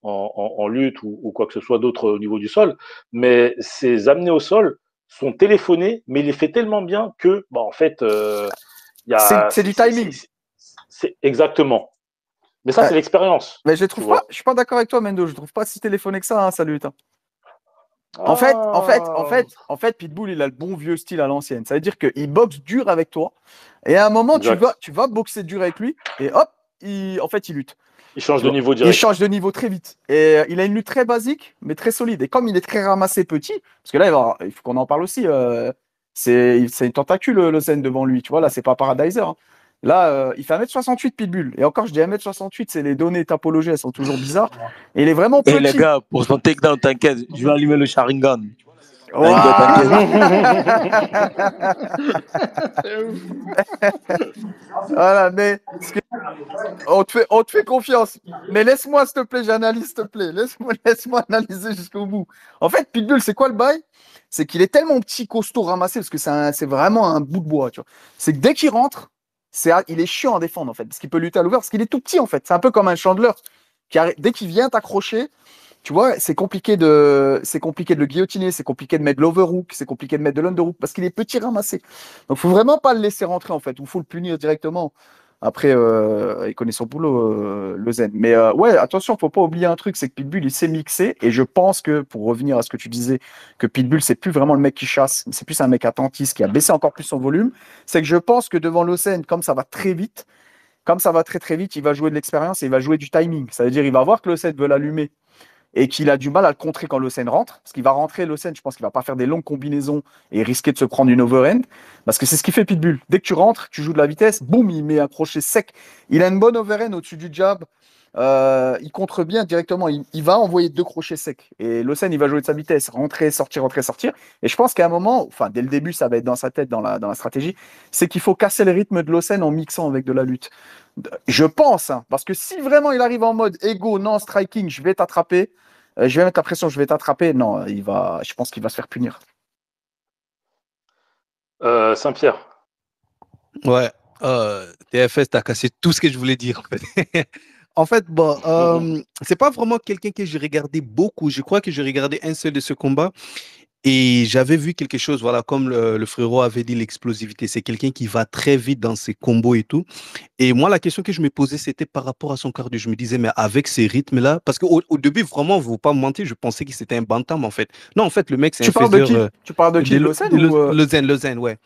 en lutte ou quoi que ce soit d'autre au niveau du sol, mais ses amenés au sol sont téléphonés, mais il les fait tellement bien que, bah, en fait, il y a. C'est du timing. C'est exactement. Mais ça, c'est l'expérience. Mais je trouve pas, je suis pas d'accord avec toi, Mendo. Je trouve pas si téléphoné que ça, hein, salut. En fait, Pitbull, il a le bon vieux style à l'ancienne. Ça veut dire qu'il boxe dur avec toi. Et à un moment, tu vas boxer dur avec lui. Et hop, il lutte. Il change de niveau direct. Il change de niveau très vite. Et il a une lutte très basique, mais très solide. Et comme il est très ramassé petit, parce que là, il faut qu'on en parle aussi. C'est une tentacule, le Zen devant lui. Tu vois, là, c'est pas Paradiser. Hein. Là, il fait 1m68 Pitbull. Et encore, je dis 1m68, c'est les données topologiques, elles sont toujours bizarres. Et il est vraiment petit. Et les gars, pour son takedown, t'inquiète, je vais allumer le Sharingan. Voilà, mais on te fait confiance. Mais laisse-moi, s'il te plaît, j'analyse, s'il te plaît. Laisse-moi analyser jusqu'au bout. En fait, Pitbull, c'est quoi le bail? C'est qu'il est tellement petit, costaud, ramassé, parce que c'est vraiment un bout de bois. Tu vois. C'est que dès qu'il rentre, il est chiant à défendre, en fait, parce qu'il peut lutter à l'ouvert, parce qu'il est tout petit, en fait. C'est un peu comme un Chandler. Dès qu'il vient t'accrocher, tu vois, c'est compliqué de le guillotiner, c'est compliqué de mettre de l'overhook, c'est compliqué de mettre de l'underhook parce qu'il est petit ramassé. Donc, faut vraiment pas le laisser rentrer en fait, ou faut le punir directement. Après, il connaît son boulot, le Zen. Mais ouais, attention, faut pas oublier un truc, c'est que Pitbull, il s'est mixé. Et je pense que, pour revenir à ce que tu disais, que Pitbull, c'est plus vraiment le mec qui chasse, c'est plus un mec attentiste qui a baissé encore plus son volume. C'est que je pense que devant le Zen, comme ça va très vite, il va jouer de l'expérience et il va jouer du timing. Ça veut dire, il va voir que le Zen veut l'allumer et qu'il a du mal à le contrer quand l'Océan rentre. Parce qu'il va rentrer, l'Océan, je pense qu'il va pas faire des longues combinaisons et risquer de se prendre une overhand. Parce que c'est ce qui fait Pitbull. Dès que tu rentres, tu joues de la vitesse, boum, il met un crochet sec. Il a une bonne overhand au-dessus du jab. Il contre bien directement. Il va envoyer 2 crochets secs. Et l'Océan, il va jouer de sa vitesse. Rentrer, sortir, rentrer, sortir. Et je pense qu'à un moment, enfin, dès le début, ça va être dans sa tête, dans la stratégie, c'est qu'il faut casser le rythme de l'Océan en mixant avec de la lutte. Je pense, hein, parce que si vraiment il arrive en mode ego, non, striking, je vais t'attraper, je vais mettre la pression, je vais t'attraper, non, je pense qu'il va se faire punir. Saint-Pierre. Ouais, TFS, t'as cassé tout ce que je voulais dire. En fait, bon, c'est pas vraiment quelqu'un que j'ai regardé beaucoup. Je crois que j'ai regardé un seul de ce combat. Et j'avais vu quelque chose, voilà, comme le frérot avait dit, l'explosivité. C'est quelqu'un qui va très vite dans ses combos et tout. Et moi, la question que je me posais, c'était par rapport à son cardio. Je me disais, mais avec ces rythmes-là, parce qu'au début, vraiment, je ne vous pas me mentir, je pensais que c'était un bantam, en fait. Non, en fait, le mec, c'est un faiseur. Tu parles de qui? Le Zen, ouais.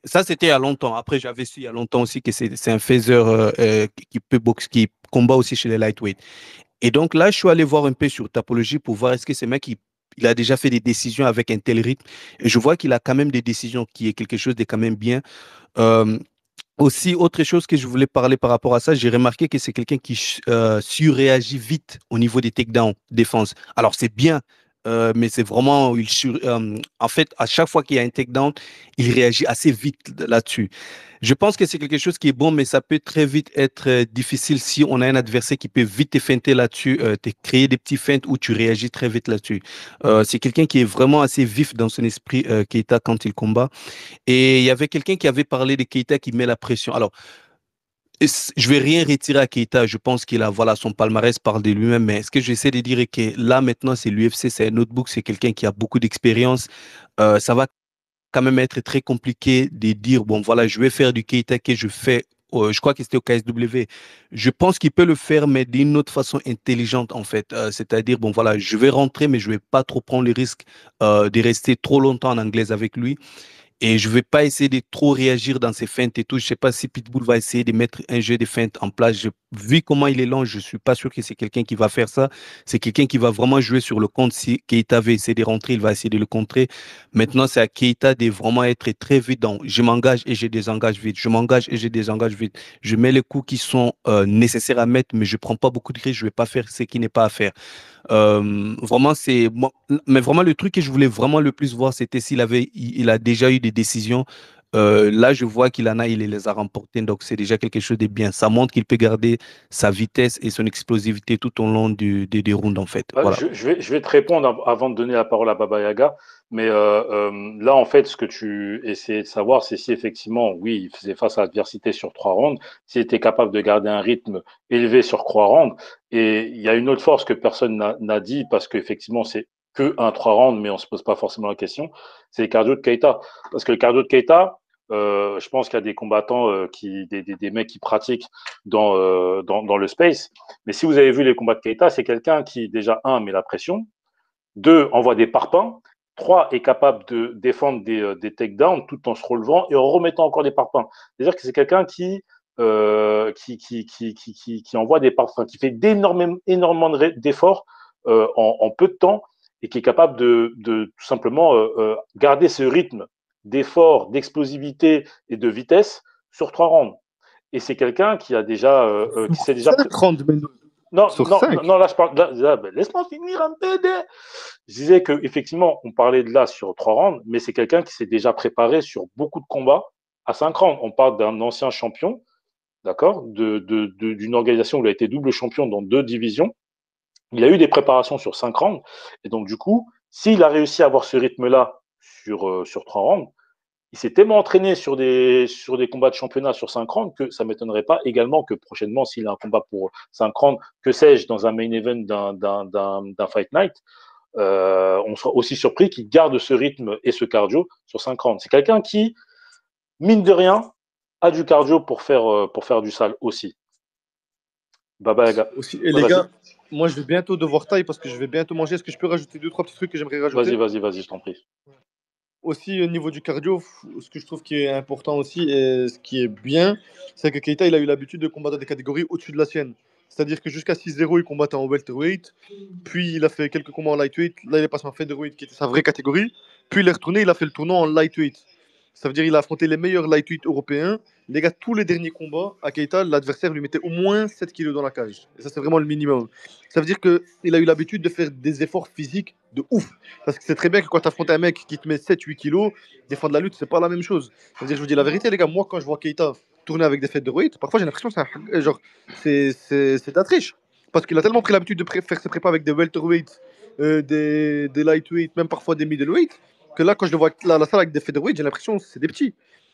Ça, c'était il y a longtemps. Après, j'avais su il y a longtemps aussi que c'est un faiseur qui peut boxer, qui combat aussi chez les lightweight. Et donc là, je suis allé voir un peu sur Tapologie pour voir est-ce que ce mec, il a déjà fait des décisions avec un tel rythme. Et je vois qu'il a quand même des décisions qui est quelque chose de quand même bien. Aussi, autre chose que je voulais parler par rapport à ça, j'ai remarqué que c'est quelqu'un qui surréagit vite au niveau des takedowns, défense. Alors, c'est bien, mais c'est vraiment, en fait, à chaque fois qu'il y a un takedown, il réagit assez vite là-dessus. Je pense que c'est quelque chose qui est bon, mais ça peut très vite être difficile si on a un adversaire qui peut vite te feinter là-dessus, te créer des petits feintes où tu réagis très vite là-dessus. C'est quelqu'un qui est vraiment assez vif dans son esprit, Keita, quand il combat. Et il y avait quelqu'un qui avait parlé de Keita qui met la pression. Alors, Je vais rien retirer à Keita. Je pense qu'il a, voilà, son palmarès parle de lui-même. Mais ce que j'essaie de dire est que là, maintenant, c'est l'UFC, c'est un notebook, c'est quelqu'un qui a beaucoup d'expérience. Ça va quand même être très compliqué de dire, bon, voilà, je vais faire du Keita que je fais. Je crois que c'était au KSW. Je pense qu'il peut le faire, mais d'une autre façon intelligente, en fait. C'est-à-dire, bon, voilà, je vais rentrer, mais je vais pas trop prendre le risque de rester trop longtemps en anglaise avec lui. Et je ne vais pas essayer de trop réagir dans ses feintes et tout. Je ne sais pas si Pitbull va essayer de mettre un jeu de feintes en place. Vu comment il est lent, je ne suis pas sûr que c'est quelqu'un qui va faire ça. C'est quelqu'un qui va vraiment jouer sur le compte. Si Keita veut essayer de rentrer, il va essayer de le contrer. Maintenant, c'est à Keita de vraiment être très vite dans je m'engage et je désengage vite. Je m'engage et je désengage vite. Je mets les coups qui sont nécessaires à mettre, mais je ne prends pas beaucoup de risques. Je ne vais pas faire ce qui n'est pas à faire. Vraiment, c'est moi, mais vraiment le truc que je voulais vraiment le plus voir, c'était il a déjà eu des décisions. Là, je vois qu'il en a, il les a remportées, donc c'est déjà quelque chose de bien. Ça montre qu'il peut garder sa vitesse et son explosivité tout au long des rounds, en fait. Voilà. Je vais te répondre avant de donner la parole à Baba Yaga. Mais là, en fait, ce que tu essayais de savoir, c'est si effectivement, oui, il faisait face à l'adversité sur 3 rounds, s'il était capable de garder un rythme élevé sur 3 rounds. Et il y a une autre force que personne n'a dit, parce qu'effectivement, c'est que un 3 rounds, mais on se pose pas forcément la question, c'est le cardio de Keita. Parce que le cardio de Keita, je pense qu'il y a des combattants, des mecs qui pratiquent dans le space. Mais si vous avez vu les combats de Keita, c'est quelqu'un qui, déjà, un, met la pression, deux, envoie des parpaings, trois, est capable de défendre des takedowns tout en se relevant et en remettant encore des parpaings. C'est-à-dire que c'est quelqu'un qui envoie des parpaings, qui fait énormément d'efforts en peu de temps et qui est capable de tout simplement garder ce rythme d'effort, d'explosivité et de vitesse sur 3 rounds. Et c'est quelqu'un qui a déjà, qui s'est déjà. 5 rounds, mais Non, sur non, 5. non, là, je parle. Ben, laisse-moi finir un peu. Je disais qu'effectivement, on parlait de là sur 3 rounds, mais c'est quelqu'un qui s'est déjà préparé sur beaucoup de combats à 5 rounds. On parle d'un ancien champion, d'accord, d'une organisation où il a été double champion dans 2 divisions. Il a eu des préparations sur 5 rounds. Et donc, du coup, s'il a réussi à avoir ce rythme-là sur 3 rounds, il s'est tellement entraîné sur des combats de championnat sur 5 rounds que ça ne m'étonnerait pas également que prochainement, s'il a un combat pour 5 rounds, que sais-je, dans un main event d'un Fight Night, on sera aussi surpris qu'il garde ce rythme et ce cardio sur 5 rounds. C'est quelqu'un qui, mine de rien, a du cardio pour faire du sale aussi. Baba Yaga. Aussi. Et les gars, moi je vais bientôt devoir tailler parce que je vais bientôt manger. Est-ce que je peux rajouter 2-3 petits trucs que j'aimerais rajouter? Vas-y, je t'en prie. Aussi au niveau du cardio, ce que je trouve qui est important aussi et ce qui est bien, c'est que Keita il a eu l'habitude de combattre des catégories au-dessus de la sienne. C'est-à-dire que jusqu'à 6-0, il combattait en welterweight, puis il a fait quelques combats en lightweight, là il est passé en featherweight qui était sa vraie catégorie, puis il est retourné, il a fait le tournoi en lightweight. Ça veut dire qu'il a affronté les meilleurs lightweight européens. Les gars, tous les derniers combats, à Keita, l'adversaire lui mettait au moins 7 kilos dans la cage. Et ça, c'est vraiment le minimum. Ça veut dire qu'il a eu l'habitude de faire des efforts physiques de ouf. Parce que c'est très bien que quand tu affrontes un mec qui te met 7-8 kilos, défendre la lutte, c'est pas la même chose. Ça veut dire, je vous dis la vérité, les gars, moi, quand je vois Keita tourner avec des featherweight, parfois j'ai l'impression que c'est de la triche. Parce qu'il a tellement pris l'habitude de faire ses prépas avec des welterweight, des lightweight, même parfois des middleweight, que là, quand je le vois la salle avec des featherweight, j'ai l'impression que c'est des petits.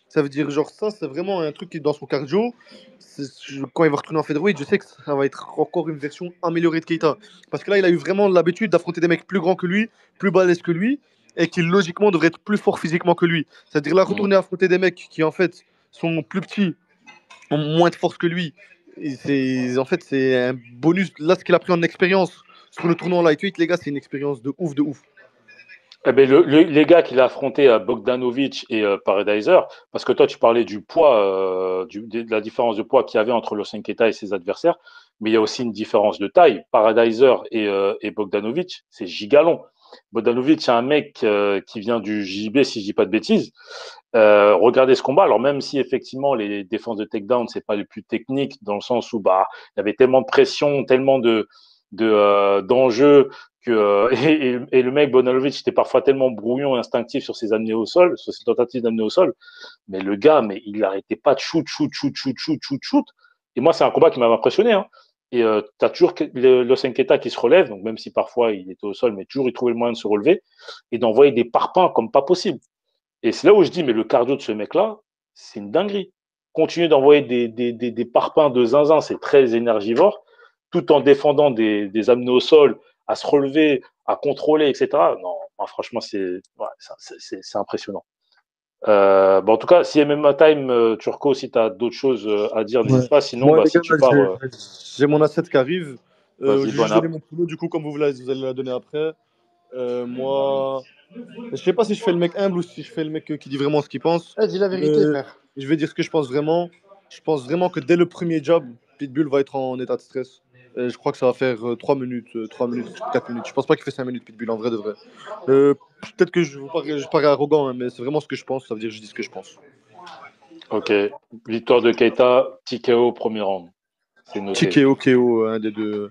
Ça veut dire, genre, ça, c'est vraiment un truc qui est dans son cardio. Quand il va retourner en featherweight, je sais que ça va être encore une version améliorée de Keita. Parce que là, il a eu vraiment l'habitude d'affronter des mecs plus grands que lui, plus balèzes que lui, et qui logiquement devraient être plus forts physiquement que lui. C'est-à-dire là, retourner affronter des mecs qui, en fait, sont plus petits, ont moins de force que lui. En fait, c'est un bonus. Là, ce qu'il a pris en expérience sur le tournoi en lightweight, les gars, c'est une expérience de ouf, de ouf. Eh ben, les gars qu'il a affronté à Bogdanovic et Paradiser, parce que toi tu parlais du poids, de la différence de poids qu'il y avait entre Lawson Keita et ses adversaires, mais il y a aussi une différence de taille. Paradiser et Bogdanovic, c'est gigalon. Bogdanovic, c'est un mec qui vient du JB, si je dis pas de bêtises. Regardez ce combat. Alors même si effectivement les défenses de takedown c'est pas les plus techniques dans le sens où bah il y avait tellement de pression, tellement d'enjeux que et le mec Bonalovic était parfois tellement brouillon et instinctif sur ses amenées au sol, sur ses tentatives d'amener au sol, mais le gars, mais il n'arrêtait pas de shoot. Et moi, c'est un combat qui m'avait impressionné. Hein. Et tu as toujours Lawson Keita qui se relève, donc même si parfois il était au sol, mais toujours il trouvait le moyen de se relever et d'envoyer des parpaings comme pas possible. Et c'est là où je dis, mais le cardio de ce mec-là, c'est une dinguerie. continuer d'envoyer des parpaings de zinzin, c'est très énergivore, tout en défendant des amener au sol, à se relever, à contrôler, etc. Non, moi, franchement, c'est impressionnant. En tout cas, si MMA Time, Turco, si tu as d'autres choses à dire, Ouais. n'hésite pas. Sinon, Moi, les si gars, tu pars, j'ai mon asset qui arrive. vas-y, J'ai juste bonne app. donné mon prono, du coup, comme vous allez la donner après. Moi, je sais pas si je fais le mec humble ou si je fais le mec qui dit vraiment ce qu'il pense. Dis la vérité, frère. Je vais dire ce que je pense vraiment. Je pense vraiment que dès le premier jab, Pitbull va être en état de stress. Je crois que ça va faire 3 minutes, 4 minutes. Je pense pas qu'il fait 5 minutes Pitbull, en vrai de vrai. Peut-être que je parais arrogant, hein, mais c'est vraiment ce que je pense. Ça veut dire que je dis ce que je pense. Ok. Victoire de Keita, TKO, premier round. C'est noté. TKO, KO, un des deux.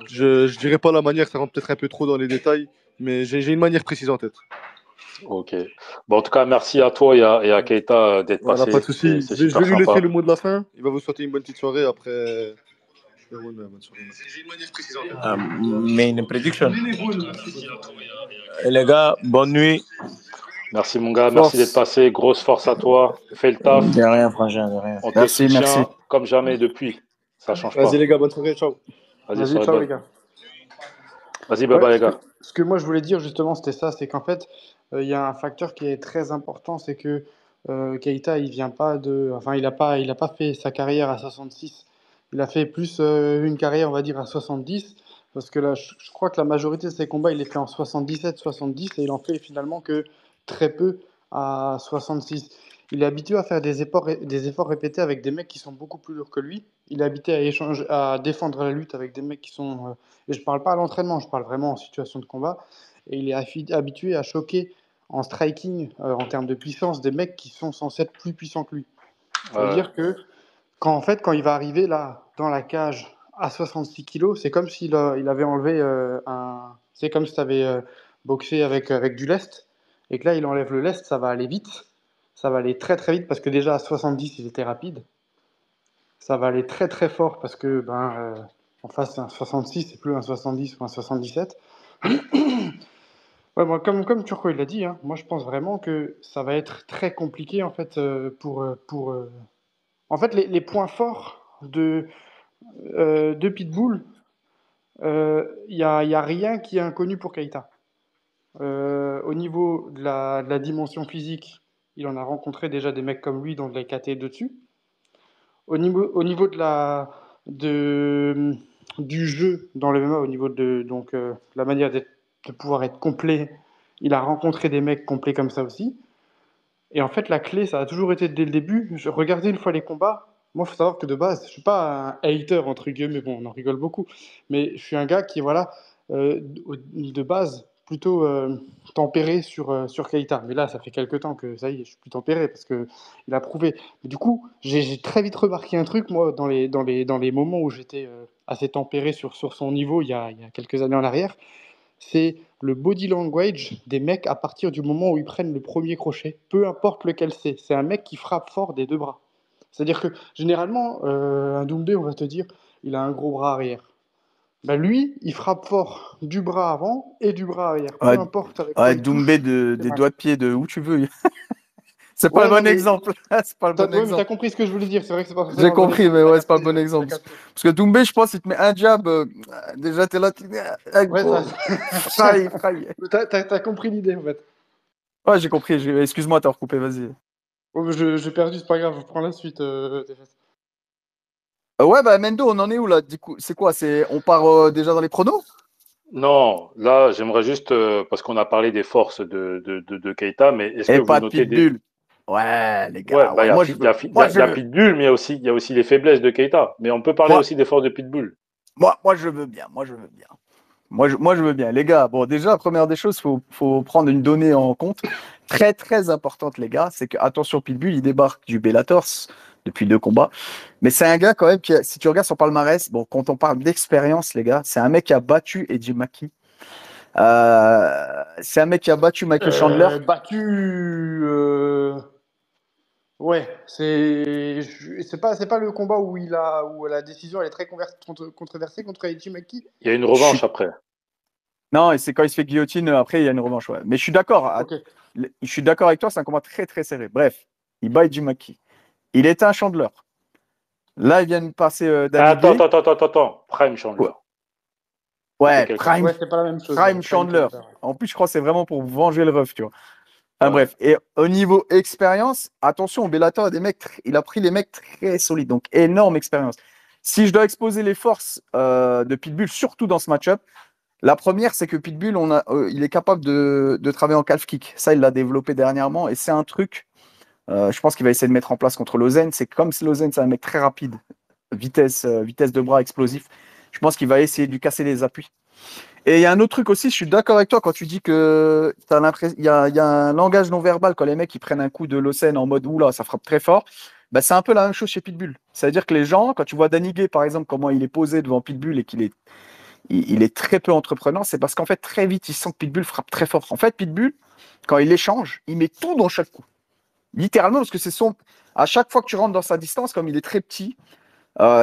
Je dirais pas la manière, ça rentre peut-être un peu trop dans les détails, mais j'ai une manière précise en tête. Ok. En tout cas, merci à toi et à Keita d'être Voilà, pas de passé. souci. C'est Je vais super lui laisser sympa. le mot de la fin. Il va vous souhaiter une bonne petite soirée. Après, bonne soirée. J'ai une manière précise en tête. Main prediction. Et les gars, bonne nuit. Merci mon gars, Force. merci d'être passé. Grosse force à toi. Fais le taf. De rien, frangin, de rien. On te Merci, soutient merci. comme jamais depuis. Ça change pas. Vas-y les gars, bonne soirée, ciao. Vas-y, Vas-y, soirée ciao bonne. les gars. Vas-y, bye bye les gars. Ce que moi je voulais dire justement, c'était ça, c'est qu'en fait, il y a un facteur qui est très important, c'est que Keita, il vient pas de, enfin, il a pas fait sa carrière à 66. Il a fait plus une carrière, on va dire, à 70, parce que là, je crois que la majorité de ses combats, il les fait en 77, 70, et il en fait finalement que très peu à 66. Il est habitué à faire des efforts répétés avec des mecs qui sont beaucoup plus lourds que lui. Il est habitué à échanger, à défendre la lutte avec des mecs qui sont et je parle pas à l'entraînement, je parle vraiment en situation de combat. Et il est habitué à choquer en striking, en termes de puissance, des mecs qui sont censés être plus puissants que lui. Ça veut dire que quand il va arriver là, dans la cage à 66 kilos, c'est comme s'il il avait enlevé un. C'est comme si tu avais boxé avec du lest, et que là, il enlève le lest, ça va aller vite. Ça va aller très très vite parce que déjà à 70, il était rapide. Ça va aller très très fort parce que en face, c'est un 66, c'est plus un 70 ou un 77. Ouais, moi, comme Turco il l'a dit, hein, moi je pense vraiment que ça va être très compliqué en fait En fait, les points forts de Pitbull, y a rien qui est inconnu pour Keita. Au niveau de la dimension physique, il en a rencontré déjà des mecs comme lui dans les KT dessus. Au niveau de, du jeu dans le MMA, au niveau de donc, la manière de pouvoir être complet, il a rencontré des mecs complets comme ça aussi. Et en fait, la clé, ça a toujours été dès le début. Je regardais une fois les combats. Moi, il faut savoir que de base, je suis pas un hater, entre guillemets, bon, on en rigole beaucoup, mais je suis un gars qui, voilà, de base, plutôt tempéré sur Keita. Mais là, ça fait quelques temps que ça y est, je suis plus tempéré parce que il a prouvé. Mais du coup, j'ai très vite remarqué un truc, moi, dans les moments où j'étais assez tempéré sur son niveau il y a quelques années en arrière, c'est le body language des mecs à partir du moment où ils prennent le premier crochet, peu importe lequel c'est. C'est un mec qui frappe fort des deux bras. C'est-à-dire que généralement, un Doumbé, on va te dire, il a un gros bras arrière. Ben lui, il frappe fort du bras avant et du bras arrière. Peu Ouais, importe avec quoi il Doumbé touche, c'est des mal. doigts de pied de où tu veux. C'est pas le Ouais, non, bon mais exemple. C'est pas le bon ouais, mais t'as exemple. compris ce que je voulais dire. C'est vrai que c'est pas J'ai forcément le bon compris, exemple, mais mais ouais, c'est pas le bon exemple. t'as capté. Parce que Doumbé, je pense, il te met un jab. Déjà, t'es là, Ouais, gros. Fraille, fraille. t'as compris l'idée, en fait. Ouais, j'ai compris. Excuse-moi, t'as recoupé, vas-y. Oh, mais j'ai perdu, c'est pas grave, je prends la suite, TFS. Ouais, bah, Mendo, on en est où là? Du coup, c'est quoi? On part déjà dans les pronos? Non, là, j'aimerais juste, parce qu'on a parlé des forces de Keita, mais est-ce que Et vous pas de notez des. pitbull. Ouais, les Ouais, gars. Ouais, moi, je il y veux. a, Moi, il y a Pitbull, mais il y a aussi les faiblesses de Keita. Mais on peut parler moi, aussi des forces de Pitbull. moi, je veux bien. Moi, je veux bien. Moi, je veux bien. Les gars, bon, déjà, la première des choses, faut prendre une donnée en compte. Très, très importante, les gars. C'est que, attention, Pitbull, il débarque du Bellator depuis 2 combats. Mais c'est un gars, quand même, si tu regardes son palmarès, bon, quand on parle d'expérience, les gars, c'est un mec qui a battu Eddie Mackey. C'est un mec qui a battu Michael Chandler. Battu. Ouais, c'est pas le combat où la décision elle est très controversée contre Eddie McKee. Il y a une Je suis- revanche après. Non, et c'est quand il se fait guillotine, après, il y a une revanche. Ouais. Mais je suis d'accord. Ok. Je suis d'accord avec toi, c'est un combat très, très serré. Bref, il bat Eddie Mackey. Il était un Chandler. Là, il vient de passer Danny Attends, Gay. attends. Prime Chandler. Ouais, C'est Prime, Ouais, c'est pas la même chose. Prime Chandler. Chandler, ouais. En plus, je crois que c'est vraiment pour venger le ref, tu vois. Enfin, Ouais. bref. Et au niveau expérience, attention, Bellator a des mecs, il a pris les mecs très solides, donc énorme expérience. Si je dois exposer les forces de Pitbull, surtout dans ce match-up, la première, c'est que Pitbull, il est capable de travailler en calf kick. Ça, il l'a développé dernièrement, et c'est un truc. Je pense qu'il va essayer de mettre en place contre Lausanne. C'est comme si Lausanne, c'est un mec très rapide, vitesse de bras explosif. Je pense qu'il va essayer de lui casser les appuis. Et il y a un autre truc aussi, je suis d'accord avec toi quand tu dis que t'as l'impression, il y a un langage non verbal quand les mecs ils prennent un coup de Lausanne en mode oula, ça frappe très fort. Bah, c'est un peu la même chose chez Pitbull. C'est-à-dire que les gens, quand tu vois Danny Gay par exemple, comment il est posé devant Pitbull et il est très peu entreprenant, c'est parce qu'en fait très vite il sent que Pitbull frappe très fort. En fait, Pitbull, quand il échange, il met tout dans chaque coup. Littéralement, parce que à chaque fois que tu rentres dans sa distance, comme il est très petit,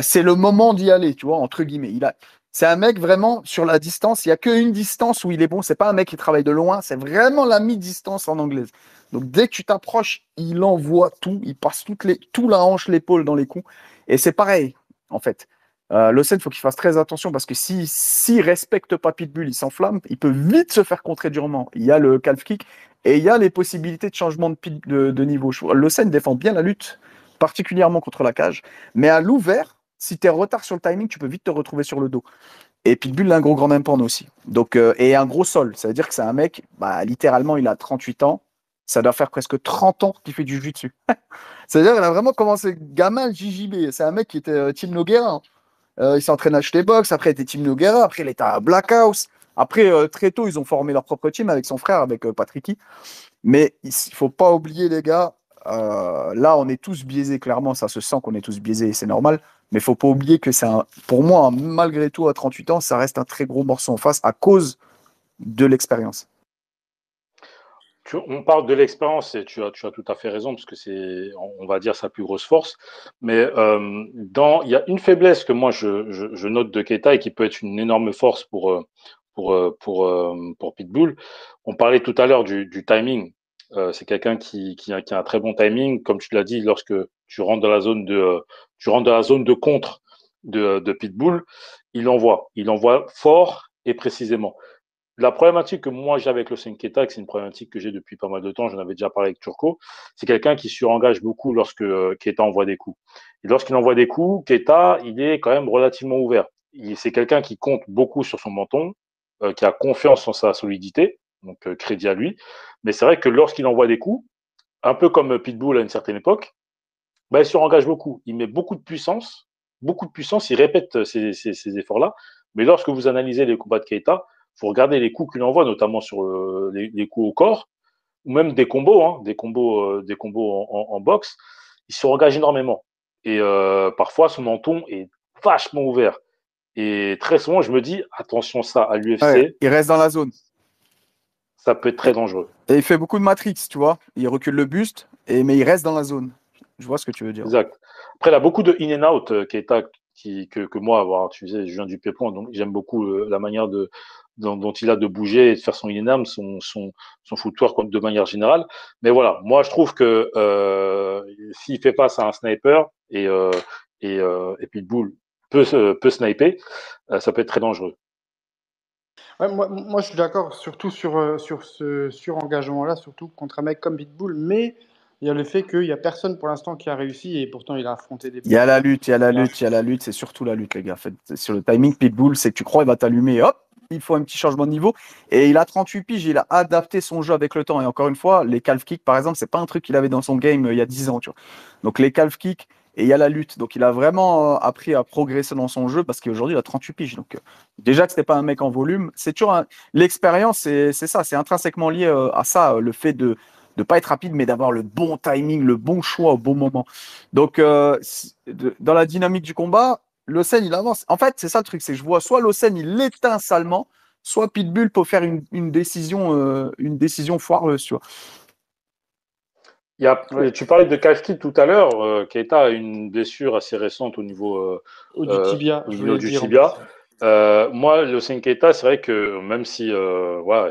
c'est le moment d'y aller, tu vois, entre guillemets. C'est un mec vraiment sur la distance. Il n'y a qu'une distance où il est bon. C'est pas un mec qui travaille de loin. C'est vraiment la mi-distance en anglaise. Donc dès que tu t'approches, il envoie tout. Il passe tout la hanche, l'épaule dans les coups. Et c'est pareil, en fait. Lausanne, il faut qu'il fasse très attention parce que s'il respecte pas Pitbull, il s'enflamme. Il peut vite se faire contrer durement. Il y a le calf kick et il y a les possibilités de changement de niveau. Lausanne défend bien la lutte, particulièrement contre la cage. Mais à l'ouvert, si tu es en retard sur le timing, tu peux vite te retrouver sur le dos. Et Pitbull a un gros grand impan aussi. Donc, et un gros sol. Ça veut dire que c'est un mec, littéralement, il a 38 ans. Ça doit faire presque 30 ans qu'il fait du jiu-jitsu. C'est-à-dire qu'il a vraiment commencé gamin le JJB. C'est un mec qui était Team Noguera. Il s'entraîne à box. Après, il était Team Noguera. Après, il était à Black House. Après, très tôt, ils ont formé leur propre team avec son frère, avec Patricky. Mais il ne faut pas oublier, les gars, là, on est tous biaisés, clairement. Ça se sent qu'on est tous biaisés, c'est normal. Mais il ne faut pas oublier que pour moi, malgré tout, à 38 ans, ça reste un très gros morceau en face à cause de l'expérience. On parle de l'expérience et tu as tout à fait raison parce que c'est, on va dire, sa plus grosse force. Mais il y a une faiblesse que moi je note de Keita et qui peut être une énorme force pour Pitbull. On parlait tout à l'heure du timing. C'est quelqu'un qui a un très bon timing, comme tu l'as dit, lorsque tu rentres dans la zone de contre de Pitbull, il envoie fort et précisément. La problématique que moi j'ai avec le Keita, c'est une problématique que j'ai depuis pas mal de temps, j'en avais déjà parlé avec Turco, c'est quelqu'un qui surengage beaucoup lorsque Keita envoie des coups. Et lorsqu'il envoie des coups, Keita, il est quand même relativement ouvert. C'est quelqu'un qui compte beaucoup sur son menton, qui a confiance en sa solidité, donc crédit à lui. Mais c'est vrai que lorsqu'il envoie des coups, un peu comme Pitbull à une certaine époque, il surengage beaucoup. Il met beaucoup de puissance, il répète ces efforts-là. Mais lorsque vous analysez les combats de Keita, il faut regarder les coups qu'il envoie, notamment sur les coups au corps, ou même des combos, des combos en boxe. Il surengage énormément. Et parfois, son menton est vachement ouvert. Et très souvent, je me dis, attention ça, à l'UFC, Ouais, il reste dans la zone. ça peut être très dangereux. Et il fait beaucoup de matrix, tu vois. Il recule le buste, mais il reste dans la zone. Je vois ce que tu veux dire. Exact. Après, il a beaucoup de in and out, Keita, que moi, tu sais, je viens du Pépon, donc j'aime beaucoup la manière dont il a de bouger et de faire son in and out, son footwork de manière générale. Mais voilà, moi, je trouve que s'il fait face à un sniper et Pitbull peut sniper, ça peut être très dangereux. Ouais, moi, je suis d'accord, surtout sur ce surengagement-là, surtout contre un mec comme Pitbull, mais il y a le fait qu'il n'y a personne pour l'instant qui a réussi et pourtant il a affronté des Il y a la bons. lutte, il y a la lutte, il y a la lutte, c'est surtout la lutte, les gars. En fait, sur le timing, Pitbull, c'est que tu crois il va t'allumer, hop, il faut un petit changement de niveau. Et il a 38 piges, il a adapté son jeu avec le temps. Et encore une fois, les calf kicks, par exemple, c'est pas un truc qu'il avait dans son game il y a 10 ans, tu vois. Donc les calf kicks, et il y a la lutte. Donc il a vraiment appris à progresser dans son jeu parce qu'aujourd'hui, il a 38 piges. Donc déjà que c'était pas un mec en volume, c'est toujours l'expérience, c'est ça, c'est intrinsèquement lié à ça, le fait de ne pas être rapide, mais d'avoir le bon timing, le bon choix au bon moment. Donc, dans la dynamique du combat, Lausanne, il avance. En fait, c'est ça le truc, c'est que je vois soit Lausanne, il l'éteint salement, soit Pitbull peut faire une décision foireuse, tu vois. Tu parlais de Kafki tout à l'heure. Keita a une blessure assez récente au niveau, Du tibia, au je niveau voulais du dire en tibia. plus. Moi, le Keita, c'est vrai que même si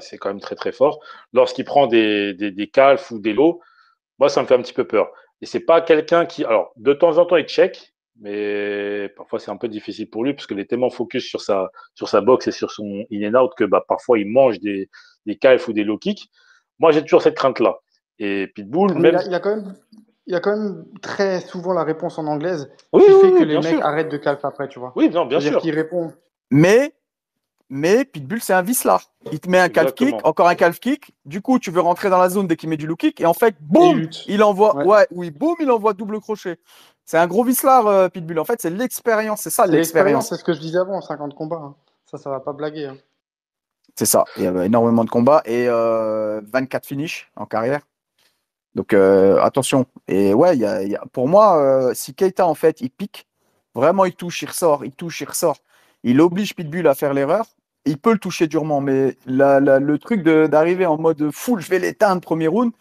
c'est quand même très très fort, lorsqu'il prend des calfs ou des lows, moi, ça me fait un petit peu peur. Et c'est pas quelqu'un qui. Alors, de temps en temps, il check, mais parfois c'est un peu difficile pour lui parce qu'il est tellement focus sur sa boxe et sur son in and out que bah, parfois il mange des calfs ou des low kicks. Moi, j'ai toujours cette crainte-là. Et Pitbull, Mais même. il a quand même très souvent la réponse en anglaise Oui, qui oui, fait que oui, les bien mecs sûr. arrêtent de calf après, tu vois. Oui, non, bien C'est-à-dire sûr. qu'il répond. Mais Pitbull, c'est un vicelard. Il te met un calf kick, Exactement. encore un calf kick. Du coup, tu veux rentrer dans la zone dès qu'il met du low kick. Et en fait, Et il boum, lutte. il envoie. Ouais. Ouais, oui, boum, il envoie double crochet. C'est un gros vicelard, Pitbull. En fait, c'est l'expérience. C'est ça, C'est l'expérience, l'expérience. c'est ce que je disais avant, 50 combats. Hein. Ça va pas blaguer. Hein. C'est ça. Il y a énormément de combats et 24 finishes en carrière. Donc, attention. Et ouais, pour moi, si Keita, en fait, il pique, vraiment, il touche, il ressort, il touche, il ressort. Il oblige Pitbull à faire l'erreur. Il peut le toucher durement, mais le truc d'arriver en mode full, je vais l'éteindre premier round,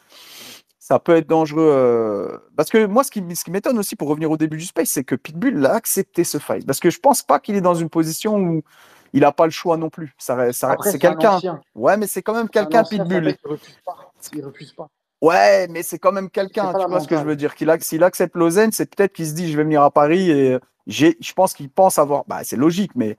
ça peut être dangereux. Parce que moi, ce qui m'étonne aussi, pour revenir au début du space, c'est que Pitbull a accepté ce fight. Parce que je pense pas qu'il est dans une position où il n'a pas le choix non plus. Après, C'est c'est un quelqu'un. ancien. Ouais, mais c'est quand même C'est un quelqu'un, ancien, c'est un Pitbull. mec qui refuse pas. Il refuse pas. Ouais, mais c'est quand même C'est quelqu'un, pas tu la vois ce que je veux mentale. dire. S'il accepte Lausanne, c'est peut-être qu'il se dit je vais venir à Paris et je pense qu'il pense avoir. Bah, c'est logique, mais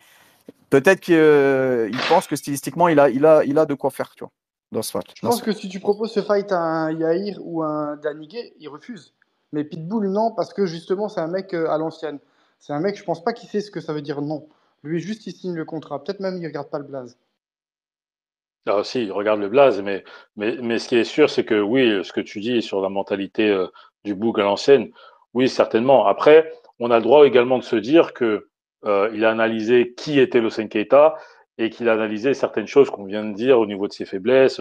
peut-être qu'il pense que stylistiquement il a de quoi faire, tu vois, dans ce fight. Je pense que si tu proposes ce fight à un Yair ou un Daniguet, il refuse. Mais Pitbull, non, parce que justement, c'est un mec à l'ancienne. C'est un mec, je pense pas qu'il sait ce que ça veut dire non. Lui, juste, il signe le contrat. Peut-être même, il regarde pas le blaze. Ah, si, il regarde le blaze, mais ce qui est sûr, c'est que oui, ce que tu dis sur la mentalité du Boug à l'ancienne, oui, certainement. Après, on a le droit également de se dire que il a analysé qui était Hossein Keita et qu'il a analysé certaines choses qu'on vient de dire au niveau de ses faiblesses,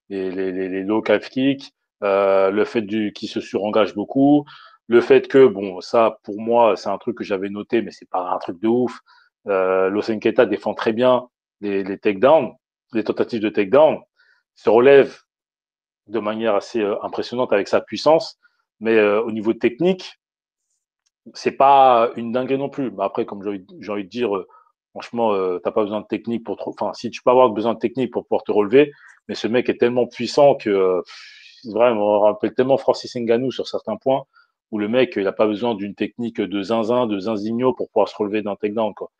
les low calf kicks, le fait qu'il se surengage beaucoup, le fait que, bon, ça, pour moi, c'est un truc que j'avais noté, mais c'est pas un truc de ouf. Hossein Keita défend très bien les takedowns, les tentatives de takedown, se relève de manière assez impressionnante avec sa puissance, mais au niveau technique, c'est pas une dinguerie non plus. Mais après, comme j'ai envie de dire, franchement, t'as pas besoin de technique pour enfin, si tu peux avoir besoin de technique pour pouvoir te relever, mais ce mec est tellement puissant que vraiment, on rappelle tellement Francis Ngannou sur certains points où le mec, il a pas besoin d'une technique de zinzin, de zinzigno pour pouvoir se relever d'un takedown, quoi.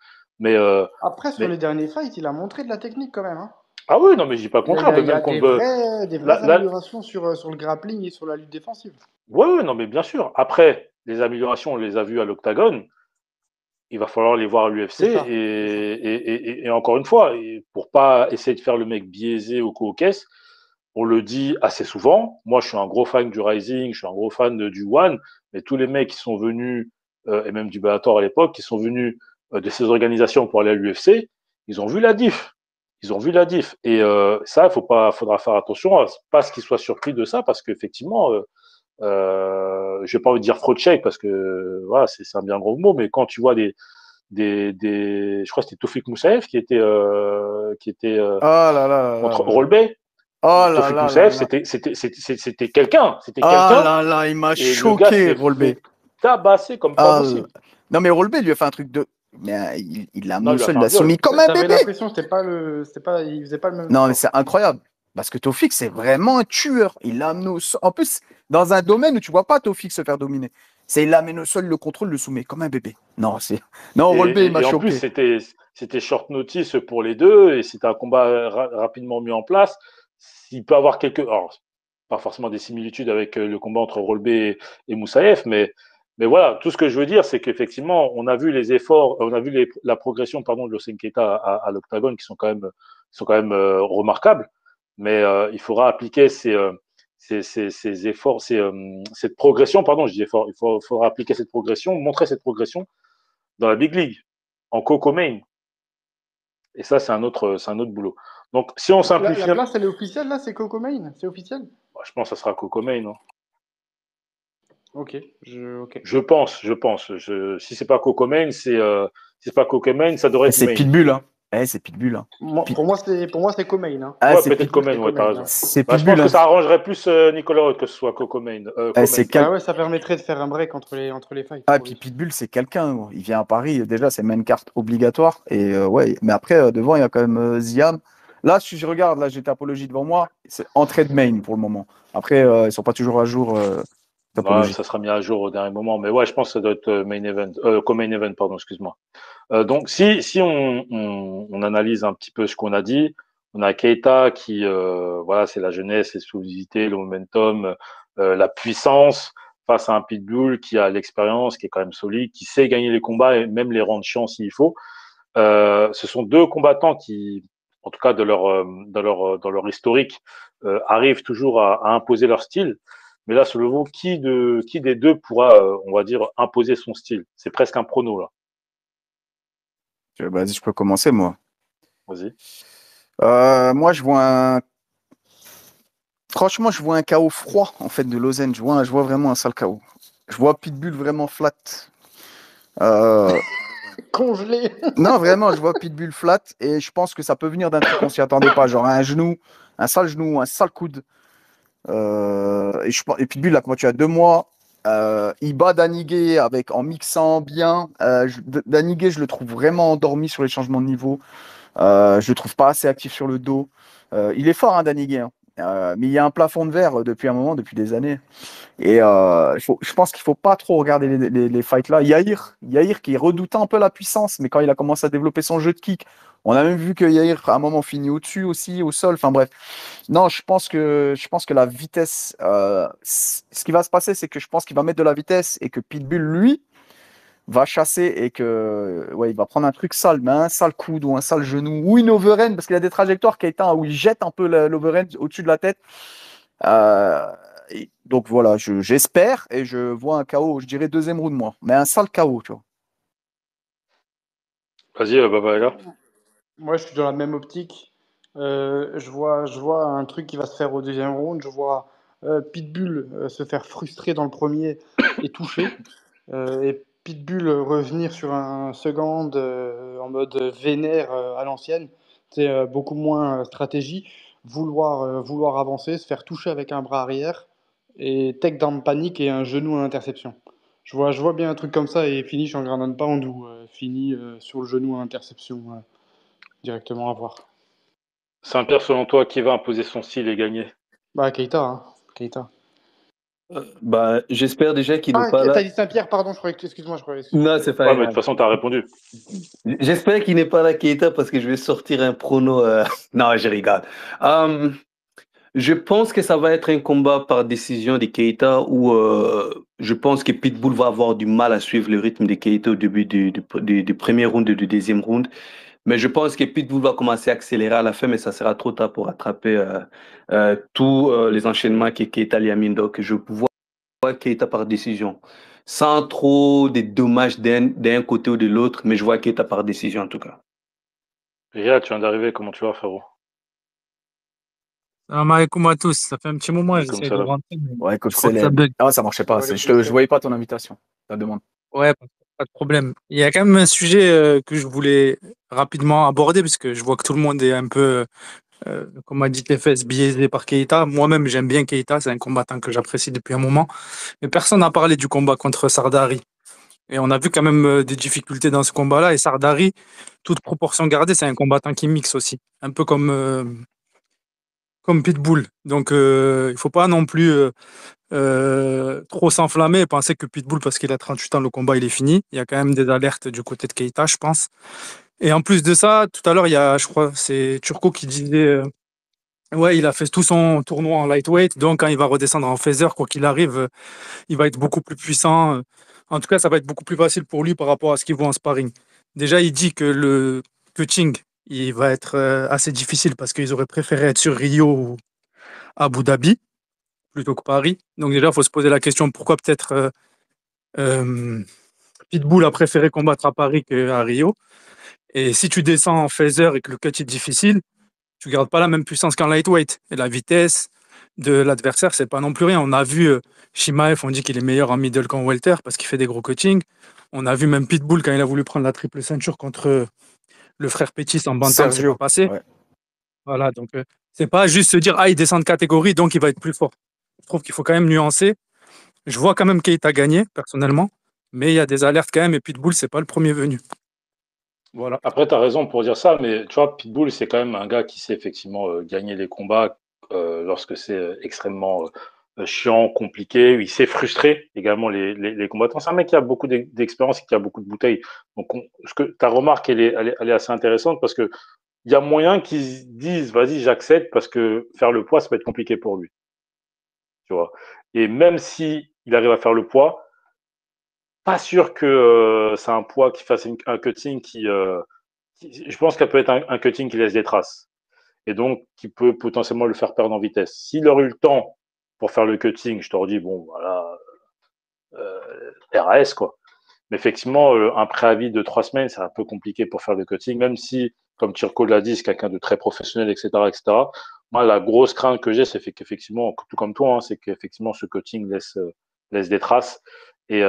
Mais, Après, sur mais les derniers fights, il a montré de la technique quand même. Hein. ah oui, non, mais je dis pas le contraire. Mais Il y a même contre des vraies là, améliorations sur le grappling et sur la lutte défensive. ouais, ouais, non, mais bien sûr. Après, les améliorations, on les a vues à l'Octagone. Il va falloir les voir à l'UFC. C'est ça. Et encore une fois, pour pas essayer de faire le mec biaisé au coup aux caisses, on le dit assez souvent. Moi, je suis un gros fan du Rising, je suis un gros fan du One, mais tous les mecs qui sont venus, et même du Bellator à l'époque, qui sont venus de ces organisations pour aller à l'UFC, ils ont vu la diff. Ils ont vu la diff. Et ça, faudra faire attention à pas ce qu'ils soient surpris de ça, parce qu'effectivement, je vais pas vous dire fraud check parce que voilà, c'est un bien gros mot, mais quand tu vois je crois que c'était Toufik Moussaev qui était Oh là là là là contre là là. Rolbey. Oh là Toufik là là Moussaev, là. c'était quelqu'un, Oh là là, il m'a et le gars choqué, s'est Rolbey. fait tabasser comme pas possible. Non, mais Rolbey lui a fait un truc de. Mais il l'a amené Non, au il a sol, fait il un l'a viol. soumis comme un T'avais bébé. l'impression que il faisait pas le même Non, mais sport. c'est incroyable. Parce que Tofik, c'est vraiment un tueur. Il l'amène au sol. En plus, dans un domaine où tu vois pas Tofik se faire dominer. Il l'amène au sol, le contrôle, le soumet comme un bébé. Non, Rolbey, il m'a Et en plus, choqué. c'était short notice pour les deux, et c'était un combat rapidement mis en place. Il peut avoir alors, pas forcément des similitudes avec le combat entre Rolbey et Moussaev, mais voilà, tout ce que je veux dire, c'est qu'effectivement, on a vu les efforts, on a vu la progression, pardon, de Hossein Keita à l'octagone qui sont quand même remarquables, mais il faudra appliquer ces efforts, cette progression, pardon, je dis effort, faudra appliquer cette progression, montrer cette progression dans la Big League, en Coco Main. Et ça, c'est un autre boulot. Donc, si on simplifie, La place, elle est officielle, là, c'est Coco Main, c'est officiel? je pense que ça sera Coco Main. Hein. Ok, ok. Je pense. Si c'est pas Coco Main, si c'est pas Coco Main, ça devrait être C'est Main. Pitbull, hein. C'est Pitbull. Hein. Pour moi, c'est Comain. Hein. Ah, Ouais, c'est peut-être Pitbull. Comain, ouais, t'as raison. C'est Bah, je pense Pitbull. que Hein. ça arrangerait plus Nicolas Roth que ce soit Coco Main. C'est Ah ouais, ça permettrait de faire un break entre les fights. Ah, puis Pitbull, c'est quelqu'un. Gros. Il vient à Paris, déjà, c'est main carte obligatoire. Et ouais, mais après, devant, il y a quand même Ziam. Là, si je regarde, là, j'ai Tapologie devant moi. C'est entrée de main pour le moment. Après, ils sont pas toujours à jour Ouais, Topologie. ça sera mis à jour au dernier moment. Mais ouais, je pense que ça doit être main event, co-main event, pardon, excuse-moi. Donc, si on analyse un petit peu ce qu'on a dit, on a Keita qui, voilà, c'est la jeunesse, l'explosivité, le momentum, la puissance face à un Pitbull qui a l'expérience, qui est quand même solide, qui sait gagner les combats et même les rendre chiants s'il faut. Ce sont deux combattants qui, en tout cas dans leur historique, arrivent toujours à imposer leur style. Mais là, selon vous, qui des deux pourra, on va dire, imposer son style? C'est presque un prono là. Vas-y, je peux commencer, moi. Vas-y. Moi, franchement, je vois un KO froid, en fait, de Lausanne. Je vois vraiment un sale KO. Je vois Pitbull vraiment flat. Euh, Congelé. Non, vraiment, je vois Pitbull flat et je pense que ça peut venir d'un truc qu'on s'y attendait pas, genre un genou, un sale coude. Et Pitbull, là, comment tu as 2 mois, il bat Daniguet en mixant bien. Daniguet, je le trouve vraiment endormi sur les changements de niveau. Je le trouve pas assez actif sur le dos. Il est fort, hein, Daniguet, hein. Mais il y a un plafond de verre depuis un moment, depuis des années. Et je pense qu'il faut pas trop regarder les fights là. Yair qui redoutait un peu la puissance, mais quand il a commencé à développer son jeu de kick, on a même vu que Yair à un moment finit au-dessus aussi, au sol. Enfin bref. Non, je pense que la vitesse, ce qui va se passer, c'est que je pense qu'il va mettre de la vitesse et que Pitbull, lui, va chasser et que ouais, il va prendre un truc sale, mais un sale coude ou un sale genou ou une overhand parce qu'il y a des trajectoires qui éteint où il jette un peu l'overhand au-dessus de la tête. Donc voilà, j'espère et je vois un KO, je dirais deuxième round moi, mais un sale KO, tu vois. Vas-y, Baba est là. Moi, je suis dans la même optique. Je vois un truc qui va se faire au deuxième round. Je vois Pitbull se faire frustrer dans le premier et toucher. Et Pitbull revenir sur un second en mode vénère à l'ancienne. C'est beaucoup moins stratégie. Vouloir avancer, se faire toucher avec un bras arrière et takedown panique et un genou à interception. Je vois bien un truc comme ça et finish en ground and pound ou fini sur le genou à interception directement à voir. Saint-Pierre, selon toi, qui va imposer son style et gagner? Bah, Keita, hein. Keita. Bah, j'espère déjà qu'il n'est Ah, pas là. t'as dit Saint-Pierre, pardon, je croyais que. Excuse-moi, excuse-moi, je Non, croyais. c'est pas Ouais, mais de toute grave. façon, tu as répondu. J'espère qu'il n'est pas là, Keita, parce que je vais sortir un prono. Non, je rigole. Euh, je pense que ça va être un combat par décision de Keita où je pense que Pitbull va avoir du mal à suivre le rythme de Keita au début du premier round et du deuxième round. Mais je pense que Pitbull va commencer à accélérer à la fin, mais ça sera trop tard pour rattraper tous les enchaînements que Keita lui a mis. Donc, je vois Keita par décision. Sans trop de dommages d'un côté ou de l'autre, mais je vois Keita par décision en tout cas. Ria, tu viens d'arriver, comment tu vas, frérot? Salam alaikum à tous. Ça fait un petit moment, Comme j'essaie de ça, là. rentrer, mais Ouais, coach je crois que ça Célèbre. bug. Ah, ça marchait pas. Ouais, Je voyais pas ton invitation, ta demande. Ouais, pas de problème. Il y a quand même un sujet que je voulais rapidement aborder, parce que je vois que tout le monde est un peu, comme a dit TFS, biaisé par Keita. Moi-même, j'aime bien Keita, c'est un combattant que j'apprécie depuis un moment. Mais personne n'a parlé du combat contre Sardari. Et on a vu quand même des difficultés dans ce combat-là. Et Sardari, toute proportion gardée, c'est un combattant qui mixe aussi. Un peu comme Pitbull. Donc, il faut pas non plus trop s'enflammer et penser que Pitbull, parce qu'il a 38 ans, le combat il est fini. Il y a quand même des alertes du côté de Keita, je pense. Et en plus de ça, tout à l'heure, il y a, je crois, c'est Turco qui disait, ouais, il a fait tout son tournoi en lightweight, donc quand il va redescendre en feather, quoi qu'il arrive, il va être beaucoup plus puissant. En tout cas, ça va être beaucoup plus facile pour lui par rapport à ce qu'il voit en sparring. Déjà, il dit que le cutting, il va être assez difficile parce qu'ils auraient préféré être sur Rio ou Abu Dhabi plutôt que Paris. Donc déjà, il faut se poser la question pourquoi peut-être euh, Pitbull a préféré combattre à Paris qu'à Rio. Et si tu descends en feather et que le cut est difficile, tu gardes pas la même puissance qu'en lightweight. Et la vitesse de l'adversaire, c'est pas non plus rien. On a vu Shimaev, on dit qu'il est meilleur en middle qu'en welter parce qu'il fait des gros cuttings. On a vu même Pitbull quand il a voulu prendre la triple ceinture contre le frère Pétis en bantam, c'est pas Sergio. passé. Ouais. Voilà, donc c'est pas juste se dire ah il descend de catégorie donc il va être plus fort. Je trouve qu'il faut quand même nuancer. Je vois quand même Keita gagner personnellement, mais il y a des alertes quand même et Pitbull c'est pas le premier venu. Voilà. Après, tu as raison pour dire ça, mais tu vois, Pitbull, c'est quand même un gars qui sait effectivement gagner les combats lorsque c'est extrêmement chiant, compliqué. Il sait frustrer également les combattants. C'est un mec qui a beaucoup d'expérience et qui a beaucoup de bouteilles. Donc, ta remarque, elle est assez intéressante parce que il y a moyen qu'ils se disent, vas-y, j'accepte parce que faire le poids, ça peut être compliqué pour lui. Tu vois. Et même si il arrive à faire le poids, pas sûr que c'est un poids qui fasse un cutting je pense qu'elle peut être un cutting qui laisse des traces et donc qui peut potentiellement le faire perdre en vitesse. S'il aurait eu le temps pour faire le cutting, je t'aurais dit, bon, voilà, RAS, quoi. Mais effectivement, un préavis de 3 semaines, c'est un peu compliqué pour faire le cutting, même si, comme Tirko l'a dit, c'est quelqu'un de très professionnel, etc., etc. Moi, la grosse crainte que j'ai, c'est qu'effectivement, tout comme toi, hein, c'est qu'effectivement, ce cutting laisse des traces et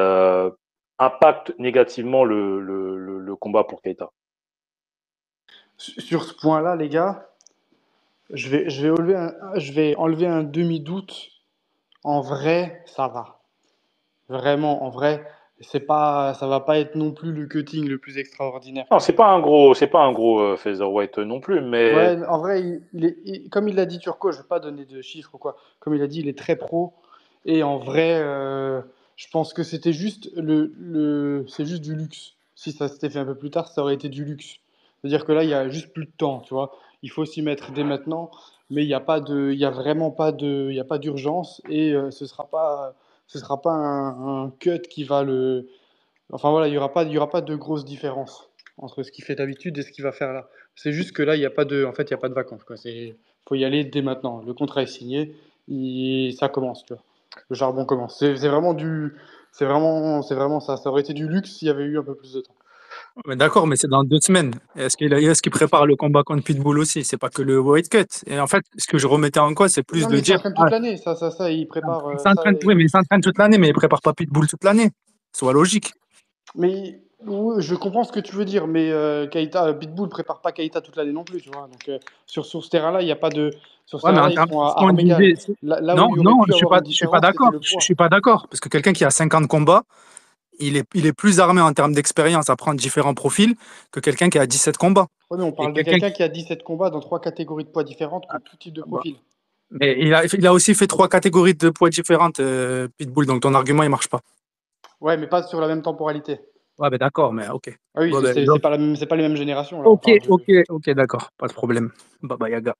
impacte négativement le combat pour Keita. Sur ce point-là, les gars, je vais enlever un demi-doute. En vrai, ça va. Vraiment, en vrai, ça va pas être non plus le cutting le plus extraordinaire. Non, c'est pas un gros featherweight non plus, mais Ouais, en vrai, comme il l'a dit Turco, je vais pas donner de chiffres ou quoi. Comme il a dit, il est très pro. Et en vrai, je pense que c'était juste c'est juste du luxe. Si ça s'était fait un peu plus tard, ça aurait été du luxe. C'est-à-dire que là, il y a juste plus de temps, tu vois. Il faut s'y mettre dès maintenant, mais il y a vraiment pas il y a pas d'urgence et ce sera pas un cut qui va le. Enfin voilà, il y aura pas de grosse différence entre ce qu'il fait d'habitude et ce qu'il va faire là. C'est juste que là, il y a pas de, en fait, il y a pas de vacances, quoi. Faut y aller dès maintenant. Le contrat est signé, ça commence, tu vois. Le charbon commence. C'est vraiment ça. Ça aurait été du luxe s'il y avait eu un peu plus de temps. Mais d'accord, mais c'est dans 2 semaines. Est-ce qu'il prépare le combat contre Pitbull aussi? C'est pas que le weight cut. Et en fait, ce que je remettais en cause, c'est plus Non, mais de il dire, s'entraîne toute l'année. Il prépare il ça. s'entraîne, oui, mais il s'entraîne toute l'année, mais il prépare pas Pitbull toute l'année. Soit logique. Mais oui, je comprends ce que tu veux dire, mais Pitbull prépare pas Keita toute l'année non plus, tu vois. Donc sur ce terrain-là, il y a pas de. Sur ce Ouais, mais terrain-là, ils sont ce à qu'on armes égales. disait, Là où non, il y aurait non, pu avoir une je suis pas différence, c'était d'accord. le Je poids. suis pas d'accord. Parce que quelqu'un qui a 50 combats, il est plus armé en termes d'expérience à prendre différents profils que quelqu'un qui a 17 combats. Ouais, mais on Et parle de quelqu'un quelqu'un qui, qui a 17 combats dans 3 catégories de poids différentes contre tout type de bah, profil. mais il a aussi fait 3 catégories de poids différentes, Pitbull, donc ton argument, il marche pas. Ouais, mais pas sur la même temporalité. Ouais, ben d'accord, mais ok. Ah oui, Bon, ben, c'est pas les mêmes générations, là. On ok, parle de. ok, ok, d'accord, pas de problème. Baba Yaga.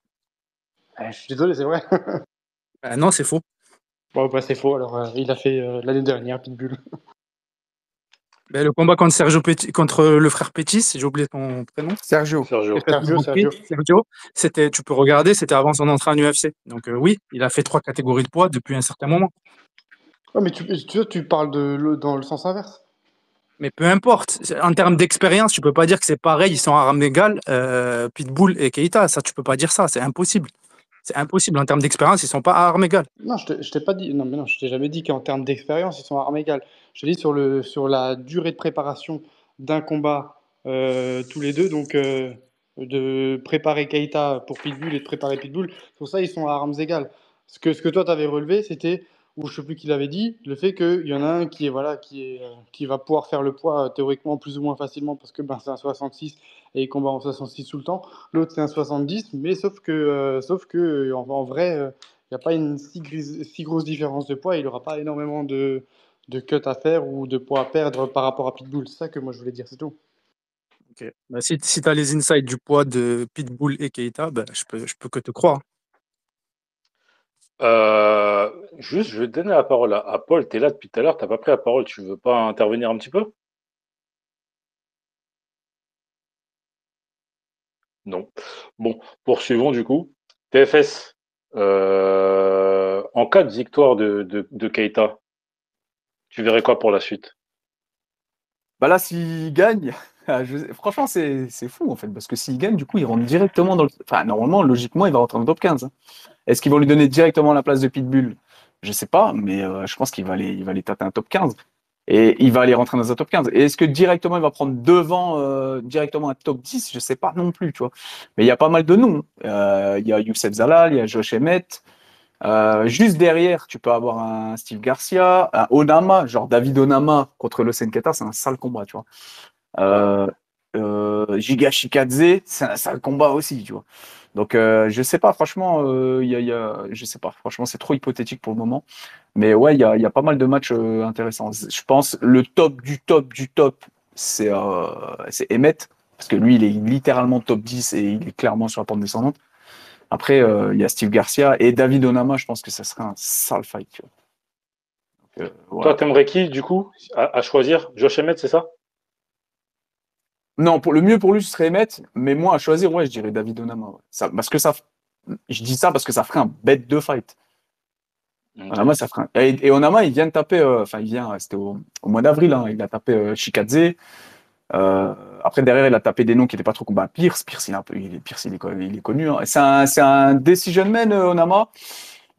Je suis désolé, c'est vrai. Non, c'est faux. Bon, bah, c'est faux. Alors, il a fait l'année dernière, Pitbull. Ben, le combat contre le frère Pétis, j'ai oublié ton prénom. Sergio. Sergio. Sergio, tu peux regarder, c'était avant son entrée en UFC. Donc oui, il a fait 3 catégories de poids depuis un certain moment. Ouais, mais tu parles dans le sens inverse. Mais peu importe, en termes d'expérience, tu peux pas dire que c'est pareil, ils sont à armes égales, Pitbull et Keita, ça tu peux pas dire ça, c'est impossible. C'est impossible, en termes d'expérience, ils sont pas à armes égales. Non, je t'ai pas dit. Non, mais non, je t'ai jamais dit qu'en termes d'expérience, ils sont à armes égales. Je t'ai dit sur la durée de préparation d'un combat tous les deux, donc de préparer Keita pour Pitbull et de préparer Pitbull. Pour ça, ils sont à armes égales. Ce que toi, tu avais relevé, c'était, ou je sais plus qui l'avait dit, le fait qu'il y en a un qui va pouvoir faire le poids théoriquement plus ou moins facilement parce que ben, c'est un 66 et il combat en 66 tout le temps. L'autre, c'est un 70, mais sauf que en vrai. Il n'y a pas une si grosse différence de poids, il n'aura pas énormément de cuts à faire ou de poids à perdre par rapport à Pitbull. C'est ça que moi je voulais dire, c'est tout. Ok. Bah, si tu as les insights du poids de Pitbull et Keita, bah, je peux que te croire. Juste, je vais te donner la parole à Paul. Tu es là depuis tout à l'heure, tu n'as pas pris la parole. Tu veux pas intervenir un petit peu? Non. Bon, poursuivons du coup. TFS, en cas de victoire de Keita, tu verrais quoi pour la suite? Bah là, s'il gagne, franchement, c'est fou en fait, parce que s'il gagne, du coup, il rentre directement dans le. Enfin, normalement, logiquement, il va rentrer dans le top 15. Hein. Est-ce qu'ils vont lui donner directement la place de Pitbull? Je sais pas, mais je pense il va aller taper un top 15. Et il va aller rentrer dans un top 15. Et est-ce que directement, il va prendre devant directement un top 10? Je sais pas non plus, tu vois. Mais il y a pas mal de noms. Il y a Youssef Zalal, il y a Josh Emmett. Juste derrière, tu peux avoir un Steve Garcia, un Onama, genre David Onama contre le Senketa, c'est un sale combat, tu vois. Euh, Giga Chikadze, c'est un combat aussi, tu vois. Donc, je sais pas, franchement, je sais pas, franchement, c'est trop hypothétique pour le moment. Mais ouais, il y a pas mal de matchs intéressants. Je pense le top du top, c'est Emmett, parce que lui, il est littéralement top 10 et il est clairement sur la pente descendante. Après, il y a Steve Garcia et David Onama, je pense que ça serait un sale fight, tu vois. Donc, Toi, voilà. t'aimerais qui, du coup, à choisir? Josh Emmett, c'est ça? Non, le mieux pour lui, ce serait Emmett, mais moi, à choisir, ouais, je dirais David Onama. Ouais. Je dis ça parce que ça ferait un bête de fight. Ok. Onama, ça ferait et Onama, il vient de taper, c'était au mois d'avril, hein, il a tapé Chikadze. Euh, Après, derrière, il a tapé des noms qui n'étaient pas trop combat. Pierce, il est connu. Hein. C'est un decision man, Onama,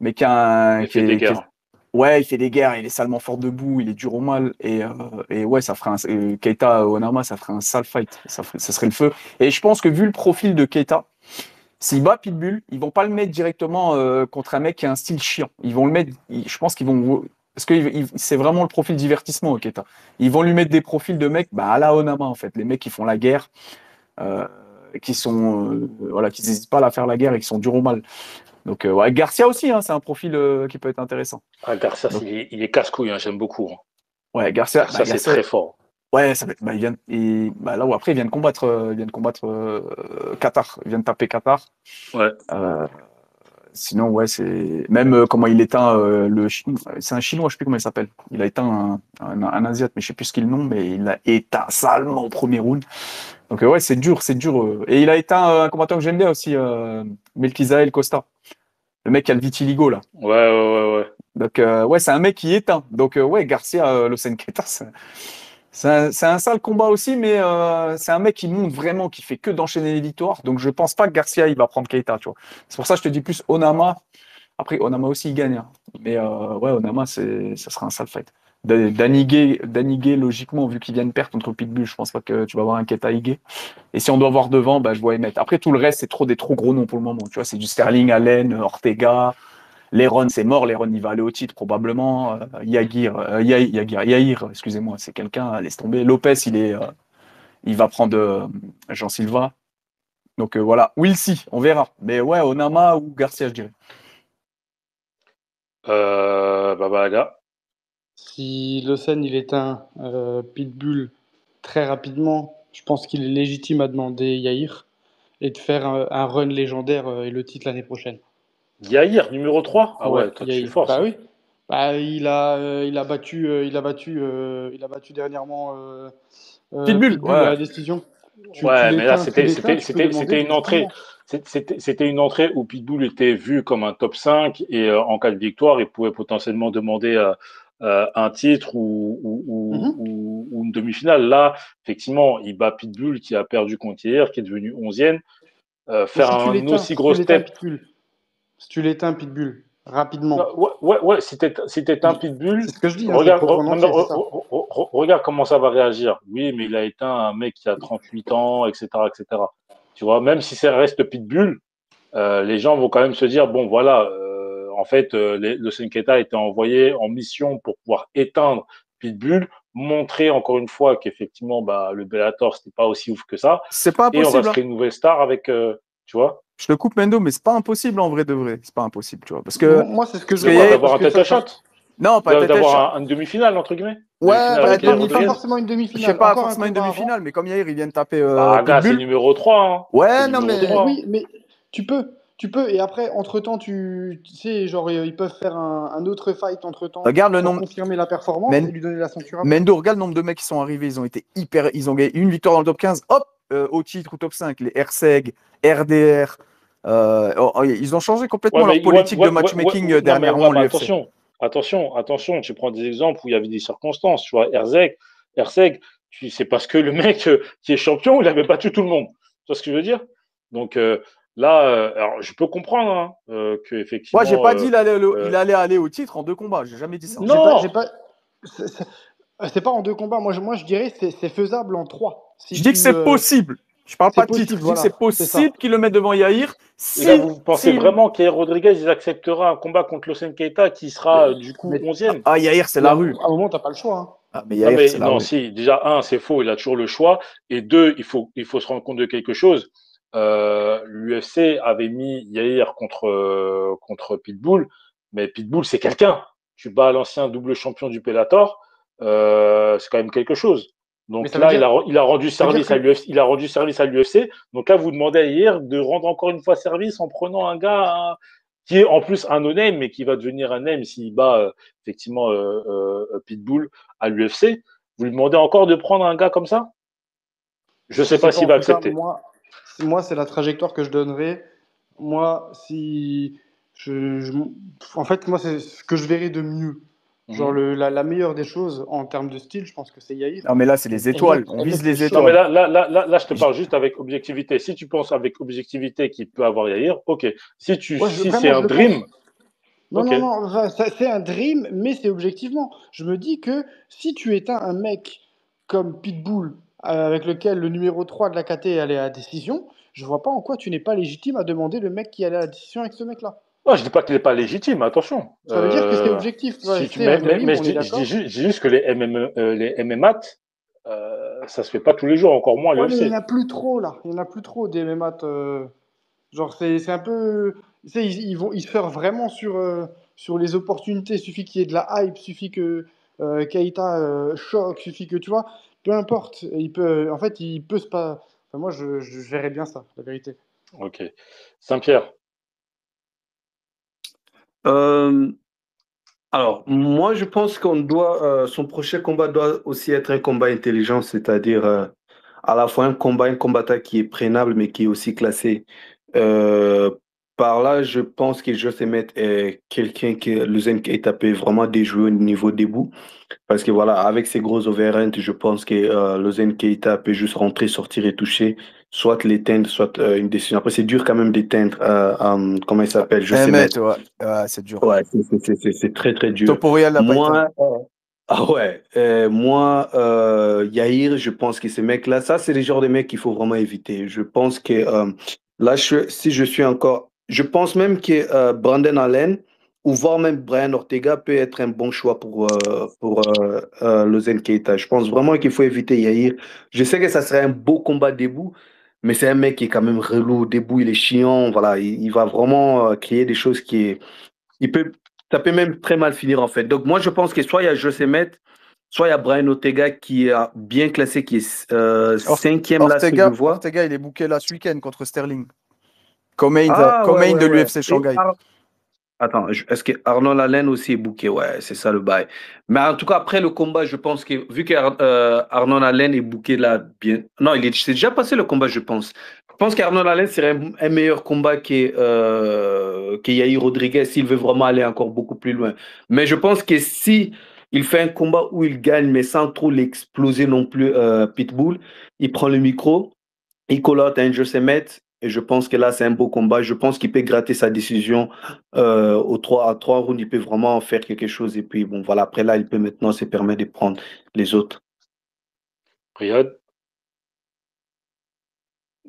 mais Il fait des guerres. ouais, il fait des guerres, il est salement fort debout, il est dur au mal. Et ouais, ça ferait Keita Onama, ça ferait un sale fight. Ça serait le feu. Et je pense que vu le profil de Keita, s'il bat Pitbull, ils vont pas le mettre directement contre un mec qui a un style chiant. Ils vont le mettre, je pense qu'ils vont. Parce que c'est vraiment le profil divertissement, Keita. Ils vont lui mettre des profils de mecs à la Onama, en fait. Les mecs qui font la guerre, euh, qui sont. Voilà, qui n'hésitent pas à la faire la guerre et qui sont durs au mal. Donc, ouais, Garcia aussi, hein, c'est un profil qui peut être intéressant. Ah, Garcia, Donc, il est casse-couille, hein, j'aime beaucoup. Hein. ouais, Garcia, Garcia, c'est Garcia, très fort. ouais, là où après, il vient de combattre Qatar. Il vient de taper Qatar. Ouais. Sinon, ouais, c'est même comment il éteint c'est un Chinois, je sais plus comment il s'appelle. Il a éteint un Asiate, mais je sais plus ce qu'il nom, mais il a éteint salement au premier round. Donc ouais, c'est dur, c'est dur. Et il a éteint un combattant que j'aime bien aussi, Melquizael Costa, le mec qui a le vitiligo là. Ouais. Donc ouais, c'est un mec qui éteint. Donc ouais, Garcia, Losenketa, c'est un sale combat aussi, mais c'est un mec qui monte vraiment, qui fait que d'enchaîner les victoires. Donc je pense pas que Garcia il va prendre Keita, tu vois. C'est pour ça que je te dis plus Onama. Après Onama aussi il gagne, hein. Mais ouais, Onama ça sera un sale fight. Danny Gay, logiquement, vu qu'il vient de perdre contre Pitbull, je pense pas que tu vas avoir un Keita Ige. Et si on doit voir devant, bah je vois Emmett. Après tout le reste, c'est des trop gros noms pour le moment. Tu vois, c'est du Sterling, Allen, Ortega. Leron, c'est mort. Leron, il va aller au titre probablement. Yair, excusez-moi, c'est quelqu'un. Laisse tomber. Lopez, il va prendre Jean Silva. Donc voilà. We'll see, on verra. Mais ouais, Onama ou Garcia, je dirais. Babaga. Si Lausanne il éteint Pitbull très rapidement, je pense qu'il est légitime à demander Yair et de faire un run légendaire et le titre l'année prochaine. Yair, numéro 3. Ah Ouais, ouais, toi, tu es Yair. fort, Bah ça. oui. Bah, il a battu dernièrement Pitbull, Pitbull à ouais. la décision. Tu Ouais, mais là, l'éteins, tu peux demander c'était une entrée. légitimement. C'était une entrée où Pitbull était vu comme un top 5 et en cas de victoire, il pouvait potentiellement demander un titre Mhm. ou une demi-finale. Là, effectivement, il bat Pitbull qui a perdu contre hier, qui est devenu 11e. Mais Faire un aussi si gros tu l'éteins step. Pitbull, si tu l'éteins Pitbull rapidement, Ouais, si t'es un Pitbull, c'est ce que je dis, hein, je le regarde, reprends en entier, c'est ça. regarde comment ça va réagir. Oui, mais il a éteint un mec qui a 38 ans, etc., etc. Tu vois, même si ça reste Pitbull, les gens vont quand même se dire, bon, voilà, en fait, le Senketa a été envoyé en mission pour pouvoir éteindre Pitbull, montrer encore une fois qu'effectivement, bah, le Bellator, c'était pas aussi ouf que ça, C'est pas et on va impossible, se hein. créer une nouvelle star avec, tu vois, Je te coupe Mendo, mais c'est pas impossible en vrai de vrai. C'est pas impossible, tu vois. Moi, c'est ce que je d'avoir vois, Yair, parce un que tête ça à sera. shot, non, pas tête à shot. d'avoir une demi-finale, entre guillemets. Ouais, Demi-finale bah, avec Yair Pas Rodriguez. forcément une je sais demi-finale, pas encore un forcément une combat avant. demi-finale, mais comme Yair, il vient de taper Bah, gars, c'est Pitbull. numéro 3. Hein. Ouais, C'est non, numéro mais 3. Oui, mais tu peux, et après, entre-temps, tu sais, genre, ils peuvent faire un autre fight entre-temps regarde le pour nombre. confirmer la performance et Men- lui donner la ceinture après. Mendo, regarde le nombre de mecs qui sont arrivés. Ils ont été hyper. Ils ont gagné une victoire dans le top 15. Hop, au titre ou top 5. Les RSEG, RDR. Ils ont changé Ouais, complètement leur mais, politique de matchmatching non, mais, dernièrement, ouais, mais l'UFC. attention, tu prends des exemples où il y avait des circonstances. Tu vois, Herzeg, c'est parce que le mec qui est champion, il avait battu tout le monde. Tu vois ce que je veux dire? Donc là, alors, je peux comprendre hein, que Moi, j'ai effectivement, pas dit il euh, allait aller au titre en 2 combats. J'ai jamais dit ça. J'ai non, pas, c'est pas en 2 combats. Moi, je dirais c'est faisable en 3. Si Je dis que tu, c'est possible. Je parle c'est pas de titre. possible, Je dis que voilà, c'est c'est ça. possible qu'ils le mettent devant Yair. et là, Si, vous pensez si. vraiment qu'Yair Rodriguez, il acceptera un combat contre Losen Keita qui sera du coup Mais 11e? Ah, Yair, c'est il y a, la à rue. un moment, t'as pas le choix, hein. Ah, mais Non, Yair, mais c'est la non, rue. si, déjà, un, c'est faux, il a toujours le choix. Et deux, il faut se rendre compte de quelque chose. L'UFC avait mis Yair contre Pitbull, mais Pitbull, c'est quelqu'un. Tu bats l'ancien double champion du Bellator, c'est quand même quelque chose. Mais Donc ça veut là, dire, il a rendu ça veut dire service que. à l'UFC. Il a rendu service à l'UFC. Donc là, vous demandez à Yair de rendre encore une fois service en prenant un gars qui est en plus un no-name, mais qui va devenir un name s'il bat effectivement Pitbull à l'UFC. Vous lui demandez encore de prendre un gars comme ça? Je Je sais sais pas pas, s'il en va tout cas, accepter. moi c'est la trajectoire que je donnerais. Moi, si. En fait, moi, c'est ce que je verrais de mieux. Genre, Mhm. la meilleure des choses en termes de style, je pense que c'est Yair. Non, mais là, c'est Et, les et mec, étoiles. On et vise mec, t'es les Non, mais chaud. étoiles. là, je te parle juste avec objectivité. Si tu penses avec objectivité qu'il peut avoir Yair, ok. Ouais, Si c'est vraiment, je un le pense. dream, Non, ok. non, non, enfin, c'est un dream, mais c'est objectivement. Je me dis que si tu éteins un mec comme Pitbull, avec lequel le numéro 3 de la KT est allé à la décision, je vois pas en quoi tu n'es pas légitime à demander le mec qui allait à la décision avec ce mec-là. Moi, je dis pas qu'il n'est pas légitime, attention. Ça veut dire que c'est objectif. Ouais, Si tu, c'est un dream, mais on est je d'accord. dis juste que les MMA, ça se fait pas tous les jours, encore moins à Ouais, mais il n'y en l'UFC. a plus trop là. Il n'y en a plus trop des MMA. Genre, c'est un peu. Tu sais, ils se ferment vraiment sur les opportunités. Il suffit qu'il y ait de la hype, il suffit que Keita choque, il suffit que, tu vois, peu importe. En fait, il peut se pas. Enfin, moi, je verrais bien ça, la vérité. Ok. Saint-Pierre. Euh, alors, moi, je pense qu'on doit, son prochain combat doit aussi être un combat intelligent, c'est-à-dire à la fois un combattant qui est prénable, mais qui est aussi classé. Euh, Par là, je pense que Josemet est quelqu'un que Luzen Keita peut vraiment déjouer au niveau debout. Parce que voilà, avec ses gros overhands, je pense que Lozen Keita peut juste rentrer, sortir et toucher, soit l'éteindre, soit une décision. Après, c'est dur quand même d'éteindre, comment il s'appelle, je sais Mehmet, mettre. ouais. Ouais, c'est dur. Ouais, c'est très très dur. Topuria l'a pas éteint. Moi, ah ouais, Yair, je pense que ces mecs-là, ça, c'est les genres de mecs qu'il faut vraiment éviter. Je pense que là, si je suis encore, je pense même que Brandon Allen ou voire même Brian Ortega peut être un bon choix pour Lozen Keita. Je pense vraiment qu'il faut éviter Yair. Je sais que ça serait un beau combat debout, mais c'est un mec qui est quand même relou debout, il est chiant, voilà, il va vraiment créer des choses il peut, ça peut même très mal finir en fait. Donc moi je pense que soit il y a José Met, soit il y a Brian Ortega qui est bien classé, qui est cinquième là, ce que je vois. Ortega, il est booké là ce week-end contre Sterling. Co-main Ah ouais, co-main ouais, de ouais. l'UFC Shanghai. Attends, est-ce que Arnold Allen aussi est booké? Ouais, c'est ça le bail. Mais en tout cas, après le combat, je pense que vu que Arnold Allen est booké là, bien. Non, c'est déjà passé le combat, je pense. Je pense qu'Arnold Allen serait un meilleur combat que Yair Rodriguez s'il veut vraiment aller encore beaucoup plus loin. Mais je pense que si il fait un combat où il gagne, mais sans trop l'exploser non plus, Pitbull, il prend le micro, il colle out un José Met, et je pense que là, c'est un beau combat. Je pense qu'il peut gratter sa décision à 3 rounds. Il peut vraiment faire quelque chose. Et puis, bon, voilà, après là, il peut maintenant se permettre de prendre les autres. Riyad.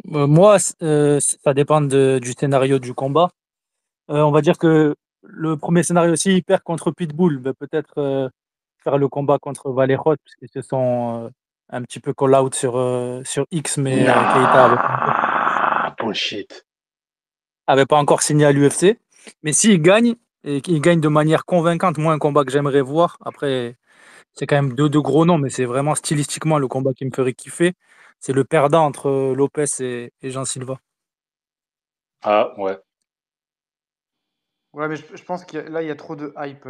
Moi, ça dépend du scénario du combat. On va dire que le premier scénario, s'il perd contre Pitbull, ben peut-être faire le combat contre Valerot, puisqu'ils se sont un petit peu call-out sur X, mais Keita Nah, bullshit. avait pas encore signé à l'UFC. Mais s'il gagne, et qu'il gagne de manière convaincante, moi, un combat que j'aimerais voir, après, c'est quand même deux gros noms, mais c'est vraiment stylistiquement le combat qui me ferait kiffer. C'est le perdant entre Lopez et Jean Silva. Ah, ouais. Ouais, mais je pense que là, il y a trop de hype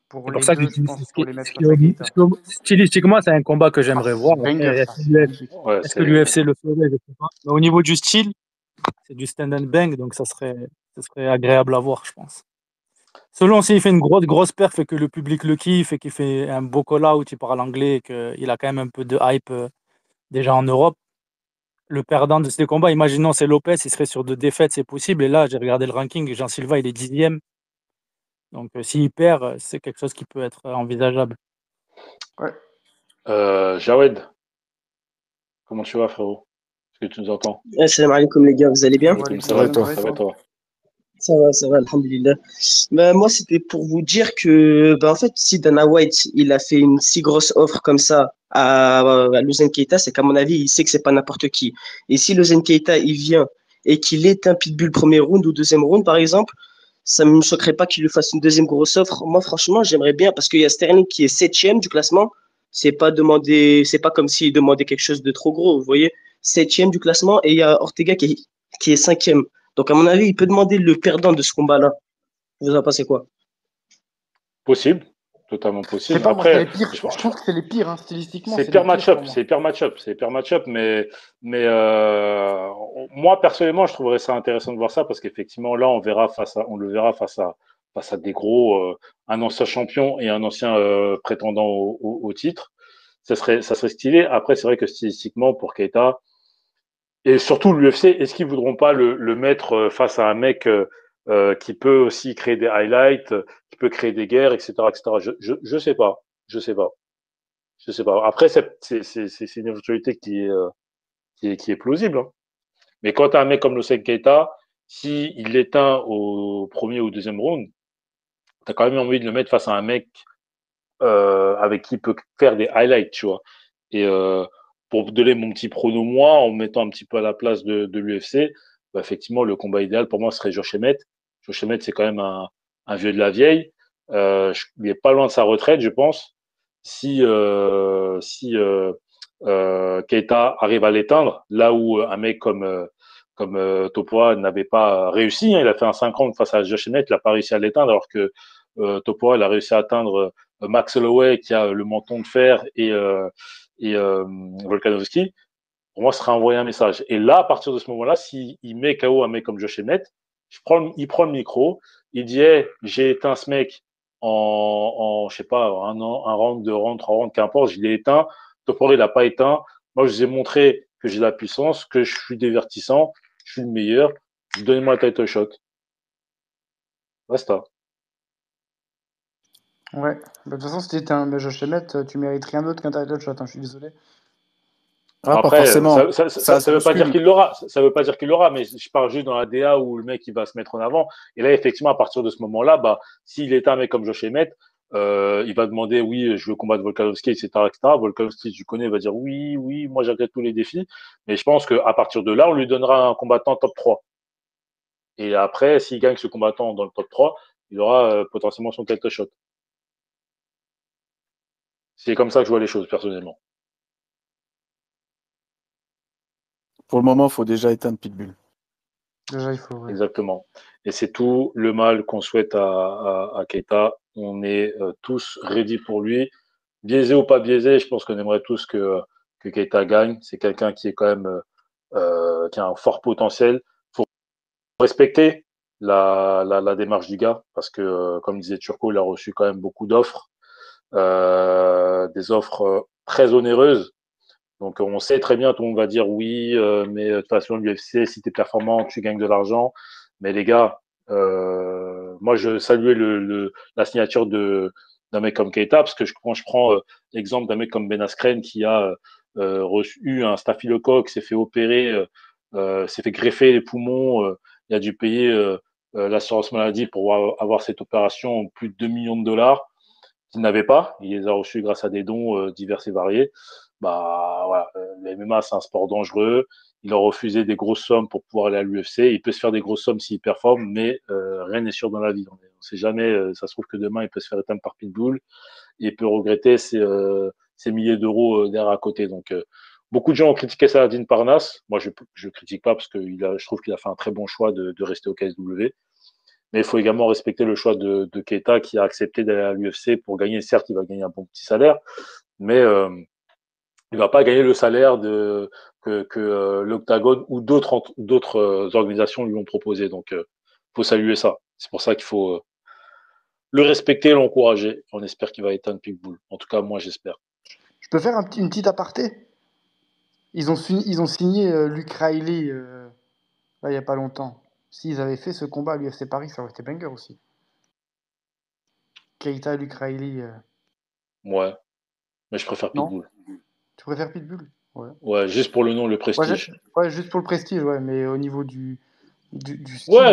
pour C'est pour les ça que deux, je j'utilise pense, pour les ce mettre qui- face à Keita. stylistiquement, c'est un combat que Ah, j'aimerais c'est voir. banger, Après, ça, c'est magnifique. Ouais, est-ce que l'UFC le ferait? Je sais pas. Mais au niveau du style, c'est du stand and bang, donc ça serait agréable à voir, je pense. Selon s'il fait une grosse perf et que le public le kiffe et qu'il fait un beau call-out, il parle anglais et qu'il a quand même un peu de hype déjà en Europe, le perdant de ces combats, imaginons c'est Lopez, il serait sur 2 défaites, c'est possible. Et là, j'ai regardé le ranking, Jean Silva, il est 10e. Donc s'il perd, c'est quelque chose qui peut être envisageable. Ouais. Jawed, comment tu vas, frérot? Est-ce que tu nous entends? Salam alaikum les gars, vous allez bien? Wa Ça alaikum va, Ouais, salam, ça toi. va et ça va, toi? toi? Ça va, alhamdulillah. Moi, c'était pour vous dire que, en fait, si Dana White, il a fait une si grosse offre comme ça à Louzen Keita, c'est qu'à mon avis, il sait que c'est pas n'importe qui. Et si Louzen Keita, il vient et qu'il est un pitbull premier round ou deuxième round, par exemple, ça me choquerait pas qu'il lui fasse une deuxième grosse offre. Moi, franchement, j'aimerais bien parce qu'il y a Sterling qui est septième du classement. C'est pas comme s'il demandait quelque chose de trop gros, vous voyez. Septième du classement et il y a Ortega qui est cinquième. Donc, à mon avis, il peut demander le perdant de ce combat-là. Vous en pensez quoi? Possible, totalement Je sais possible. pas, moi, c'est les Après, pires. je, Je trouve que c'est les pires, hein. Stylistiquement, c'est c'est les pire pires pour match-up, moi. c'est pire match-up, c'est pire match-up, mais moi personnellement, je trouverais ça intéressant de voir ça parce qu'effectivement là, on le verra face à des gros, un ancien champion et un ancien prétendant au titre. Ça serait stylé. Après, c'est vrai que stylistiquement pour Keita et surtout l'UFC, est-ce qu'ils voudront pas le mettre face à un mec qui peut aussi créer des highlights, qui peut créer des guerres, etc., etc. Je sais pas, je sais pas. Je sais pas. Après, c'est une éventualité qui est plausible, hein. Mais quand tu as un mec comme Lucien Keita, si il l'éteint au premier ou deuxième round, tu as quand même envie de le mettre face à un mec avec qui il peut faire des highlights, tu vois. Et pour donner mon petit prono, moi, en me mettant un petit peu à la place de l'UFC, bah, effectivement, le combat idéal pour moi serait Josh Emmett. Josh Emmett, c'est quand même un vieux de la vieille. Il est pas loin de sa retraite, je pense. Si Keita arrive à l'éteindre, là où un mec comme Topoa n'avait pas réussi, hein, il a fait un 5 rounds face à Josh Emmett, il n'a pas réussi à l'éteindre, alors que Topoa, il a réussi à atteindre Max Holloway qui a le menton de fer et Volkanovski. Pour moi, ce sera envoyer un message. Et là, à partir de ce moment-là, s'il met KO un mec comme Josh Emmett, il prend le micro, il dit hey, j'ai éteint ce mec je sais pas, un round, deux rounds, trois rounds, qu'importe, je l'ai éteint. Toporé, il l'a pas éteint. Moi, je vous ai montré que j'ai la puissance, que je suis divertissant, je suis le meilleur. Donnez-moi un title shot. Basta. Ouais. De toute façon, si t'étais un Josh Emmett, tu mérites rien d'autre qu'un title shot, hein, je suis désolé. Ah, pas Après, forcément. Ça se ça veut pas dire bouscule. qu'il l'aura. Ça veut pas dire qu'il l'aura, mais je parle juste dans la DA où le mec il va se mettre en avant. Et là, effectivement, à partir de ce moment-là, bah, s'il est un mec comme Josh Emmett, il va demander oui, je veux combattre Volkanovski, etc., etc. Volkanovski, tu connais, va dire oui, oui, moi j'accepte tous les défis. Mais je pense qu'à partir de là, on lui donnera un combattant top 3. Et après, s'il gagne ce combattant dans le top 3, il aura potentiellement son title shot. C'est comme ça que je vois les choses, personnellement. Pour le moment, il faut déjà éteindre Pitbull. Déjà, il faut, ouais. Exactement. Et c'est tout le mal qu'on souhaite à Keita. On est tous ready pour lui. Biaisé ou pas biaisé, je pense qu'on aimerait tous que Keita gagne. C'est quelqu'un qui est quand même qui a un fort potentiel. Faut respecter la démarche du gars parce que, comme disait Turco, il a reçu quand même beaucoup d'offres, des offres très onéreuses. Donc on sait très bien, tout le monde va dire oui, mais de toute façon l'UFC, si tu es performant, tu gagnes de l'argent. Mais les gars, moi je saluais la signature d'un mec comme Keita, parce que quand je prends l'exemple d'un mec comme Ben Askren qui a eu un staphylocoque, s'est fait opérer, s'est fait greffer les poumons, il a dû payer l'assurance maladie pour avoir cette opération plus de 2 millions de dollars qu'il n'avait pas. Il les a reçus grâce à des dons divers et variés. Bah voilà, le MMA c'est un sport dangereux. Il a refusé des grosses sommes pour pouvoir aller à l'UFC. Il peut se faire des grosses sommes s'il performe, mais rien n'est sûr dans la vie. On ne sait jamais. Ça se trouve que demain il peut se faire éteindre par Pitbull et il peut regretter ses milliers d'euros derrière à côté. Donc beaucoup de gens ont critiqué Saladin Parnasse. Moi je critique pas parce que je trouve qu'il a fait un très bon choix de rester au KSW. Mais il faut également respecter le choix de Keita qui a accepté d'aller à l'UFC pour gagner. Certes, il va gagner un bon petit salaire, mais il va pas gagner le salaire que l'Octagone ou d'autres organisations lui ont proposé. Donc, faut saluer ça. C'est pour ça qu'il faut le respecter et l'encourager. On espère qu'il va éteindre Pitbull. En tout cas, moi, j'espère. Je peux faire une petite aparté? Ils ont signé Luke Riley là, il n'y a pas longtemps. S'ils avaient fait ce combat à l'UFC Paris, ça aurait été banger aussi. Keita, Luke Riley. Ouais, mais je préfère Non? Pitbull. Tu préfères Pitbull? Ouais. Ouais, juste pour le nom, le Ouais, prestige. ouais, juste pour le prestige, ouais, mais au niveau du du style Ouais, un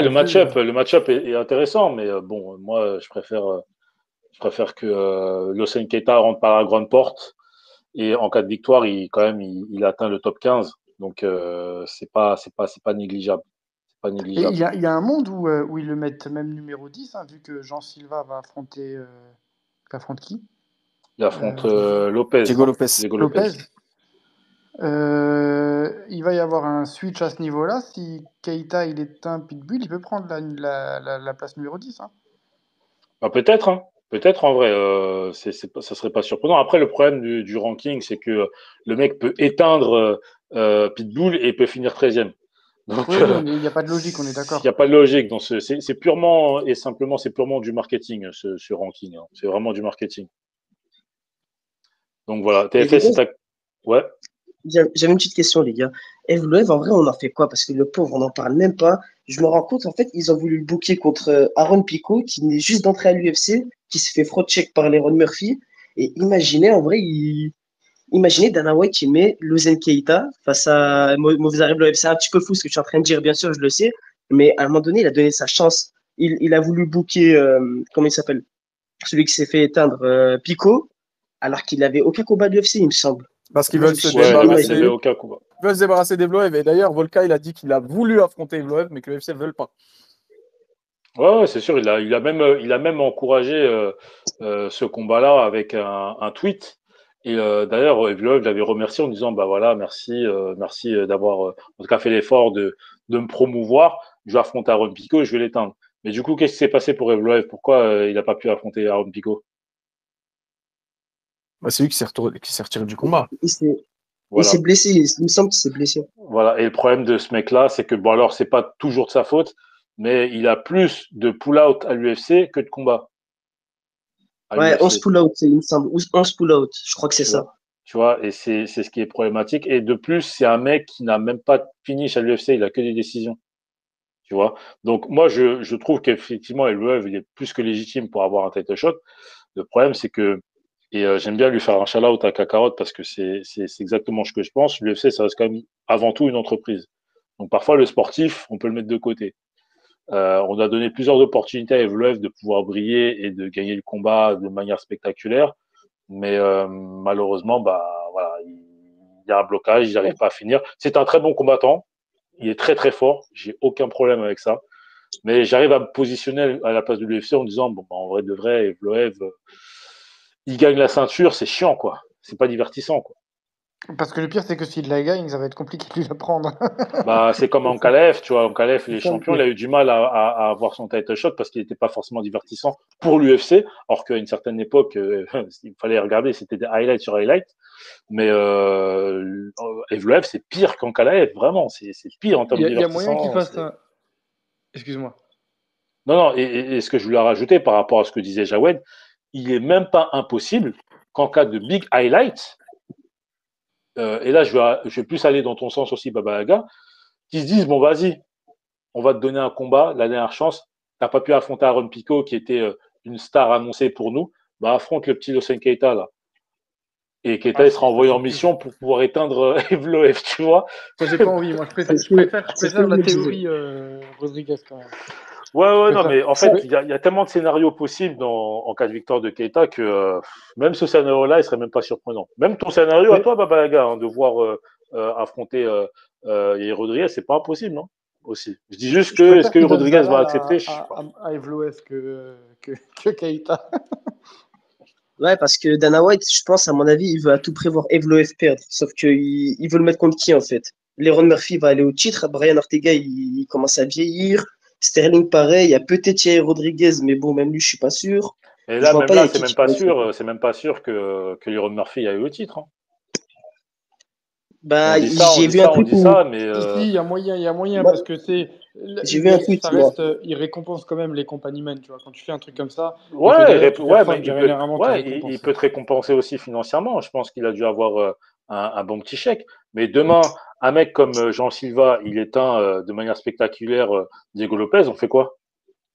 peu. le match-up est intéressant, mais bon, moi, je préfère que Hossein Keita rentre par la grande porte et en cas de victoire, il atteint le top 15. Donc, c'est pas négligeable. C'est pas Et négligeable. il y a un monde où ils le mettent même numéro 10, hein, vu que Jean Silva va affronter. Il affronte qui? Il affronte Jean Silva. Lopez, Diego non? Lopez. Diego Lopez. Lopez. Il va y avoir un switch à ce niveau-là. Si Keita il éteint Pitbull, il peut prendre la place numéro 10, hein. Bah, peut-être, hein. Peut-être en vrai, ça serait pas surprenant. Après, le problème du ranking, c'est que le mec peut éteindre Pitbull et peut finir 13e. Donc, Oui, oui, il n'y a pas de logique, on est il d'accord. n'y a pas de logique dans c'est purement et simplement, c'est purement du marketing, ce ranking, hein. C'est vraiment du marketing. Donc voilà, Et les TFS, gars, c'est ta. Ouais. j'avais une petite question, les gars. Evloev, en vrai, on en fait quoi? Parce que le pauvre, on n'en parle même pas. Je me rends compte, en fait, ils ont voulu le booker contre Aaron Pico, qui venait juste d'entrer à l'UFC, qui se fait fraud check par les Ron Murphy. Et imaginez, en vrai, imaginez Dana White qui met Luzen Keita face à Mauvais Arrêt c'est un petit peu fou ce que je suis en train de dire, bien sûr, je le sais. Mais à un moment donné, il a donné sa chance. Il a voulu booker, comment il s'appelle? Celui qui s'est fait éteindre, Pico, alors qu'il n'avait aucun combat de l'UFC, il me semble. Parce qu'ils Moi, je veulent me se suis Ouais, juste il avait débarrasser. imaginé. aucun combat. Ils veulent se débarrasser d'Evloev. Et d'ailleurs, Volka, il a dit qu'il a voulu affronter Evloev, mais que le UFC ne veut pas. Ouais, ouais, c'est sûr, il a même encouragé ce combat-là avec un tweet. Et d'ailleurs, Evloev l'avait remercié en disant, bah voilà, merci d'avoir en tout cas fait l'effort de me promouvoir. Je vais affronter Aaron Pico et je vais l'éteindre. Mais du coup, qu'est-ce qui s'est passé pour Evloev? Pourquoi il n'a pas pu affronter Aaron Pico? Bah, c'est lui qui s'est retiré du combat. Il s'est Voilà. blessé, il me semble qu'il s'est blessé. Voilà. Et le problème de ce mec-là, c'est que, bon, alors, c'est pas toujours de sa faute, mais il a plus de pull-out à l'UFC que de combats à Ouais, 11 l'UFC. pull-out, il me semble. 11 pull-out, je crois que c'est Tu ça. vois, tu vois, et c'est ce qui est problématique. Et de plus, c'est un mec qui n'a même pas de finish à l'UFC, il a que des décisions. Tu vois. Donc moi, je trouve qu'effectivement, Evloev, il est plus que légitime pour avoir un title shot. Le problème, c'est que, et j'aime bien lui faire un shout-out à Kakarot parce que c'est exactement ce que je pense. L'UFC, ça reste quand même avant tout une entreprise. Donc parfois, le sportif, on peut le mettre de côté. On a donné plusieurs opportunités à Evloev de pouvoir briller et de gagner le combat de manière spectaculaire. Mais malheureusement, bah voilà, il y a un blocage, il n'arrive pas à finir. C'est un très bon combattant, il est très très fort, j'ai aucun problème avec ça. Mais j'arrive à me positionner à la place de l'UFC en disant bon, bah, en vrai de vrai, Evloev, il gagne la ceinture, c'est chiant quoi, c'est pas divertissant quoi. Parce que le pire, c'est que s'il la gagne, ça va être compliqué de lui la prendre. Bah c'est comme C'est ça, Ankalaev, tu vois, Ankalaev, il c'est est ça le champion, il pire. a eu du mal à avoir son title shot parce qu'il n'était pas forcément divertissant pour l'UFC, alors qu'à une certaine époque, il fallait regarder, c'était des highlights sur highlights. Mais Evloev, c'est pire qu'Ankalaev, vraiment. C'est pire en termes de Il y a moyen qu'il divertissement. fasse un. Excuse-moi. Non, non, et ce que je voulais rajouter par rapport à ce que disait Jawed, il est même pas impossible qu'en cas de big highlight, et là je vais plus aller dans ton sens aussi, Baba Yaga, qui se disent, bon, vas-y, on va te donner un combat, la dernière chance, t'as pas pu affronter Aaron Pico, qui était une star annoncée pour nous, bah affronte le petit Hossein Keita, là. Et Keita, Ah, il sera ça envoyé en c'est plus. mission pour pouvoir éteindre Evloev, tu vois. Ça, j'ai pas envie. Moi, je C'est préfère, ce je que, préfère, je c'est ce que préfère je la me disais. théorie Rodriguez quand même. Ouais, Je ouais, non, préfère. mais en Ça, fait, il y a tellement de scénarios possibles en cas de victoire de Keita que même ce scénario-là, il serait même pas surprenant. Même ton scénario à Mais toi, Baba Yaga, hein, de voir affronter Yair Rodriguez, c'est pas impossible, non? Aussi. Je dis juste je que est-ce préfère que qu'il donne Rodriguez va Zalal accepter? Je sais pas. à Evloev que Keita. ouais, parce que Dana White, je pense, à mon avis, il veut à tout prix voir Evloev perdre. Sauf qu'il veut le mettre contre qui, en fait? Leron Murphy va aller au titre. Brian Ortega, il commence à vieillir. Sterling, pareil. Il y a peut-être Yair Rodriguez, mais bon, même lui, je suis pas sûr. Et Je là, vois même pas, il y là, a qui pourrait être. c'est même pas sûr que Liron Murphy aille au titre, hein. On Bah, dit ça, on j'ai dit vu un ça, on truc dit où. ça, mais Si, si, il y a moyen Moi, parce que c'est j'ai vu un tweet, ça moi. reste, il récompense quand même les compagnie men, tu vois. Quand tu fais un truc comme ça et que ouais, derrière tu ouais, performes, mais j'ai rien à inventer, il récompense. peut te récompenser aussi financièrement. Je pense qu'il a dû avoir un bon petit chèque. Mais demain, un mec comme Jean Silva, il éteint de manière spectaculaire Diego Lopez, on fait quoi?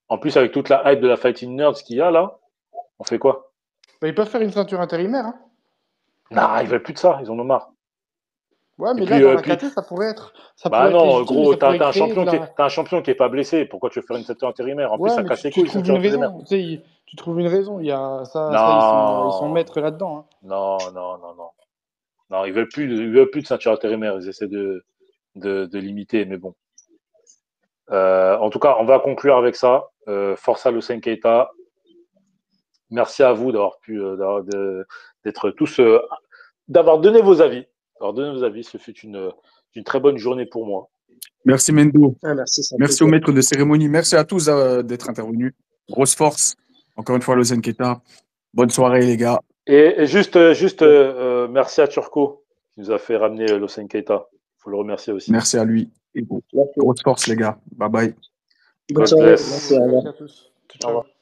En plus, avec toute la hype de la Fighting Nerds qu'il y a là, on fait quoi? Bah, ils peuvent faire une ceinture intérimaire, hein. Non, ils veulent plus de ça, ils en ont marre. Ouais, Et mais puis, là, dans la puis KT, ça pourrait être bah non, légitime et gros, ça pourrait créer de la. t'as un champion qui est pas blessé. Pourquoi tu veux faire une ceinture intérimaire? En plus, Ouais, ça mais cassait que tu une trouves ceinture une intérimaire. raison. Tu sais, tu trouves une raison. Il y a ça, ils sont Non, maîtres là-dedans, hein. non, non, non, non. Non, ils veulent plus de ceinture intérimaire. Ils essaient de limiter, mais bon. En tout cas, on va conclure avec ça. Force à Hussein Keita. Merci à vous d'être tous, d'avoir donné vos avis. Ce fut une très bonne journée pour moi. Merci Mendo. Ah, merci, ça me Merci au plaisir. maître de cérémonie. Merci à tous d'être intervenus. Grosse force. Encore une fois, Hussein Keita. Bonne soirée, les gars. Et juste merci à Turco qui nous a fait ramener Hussein Keita. Il faut le remercier aussi. Merci à lui. Et Merci. grosse force, les gars. Bye bye. Bonne God soirée. bless. Merci, au revoir. Merci à tous. Au revoir. Ciao.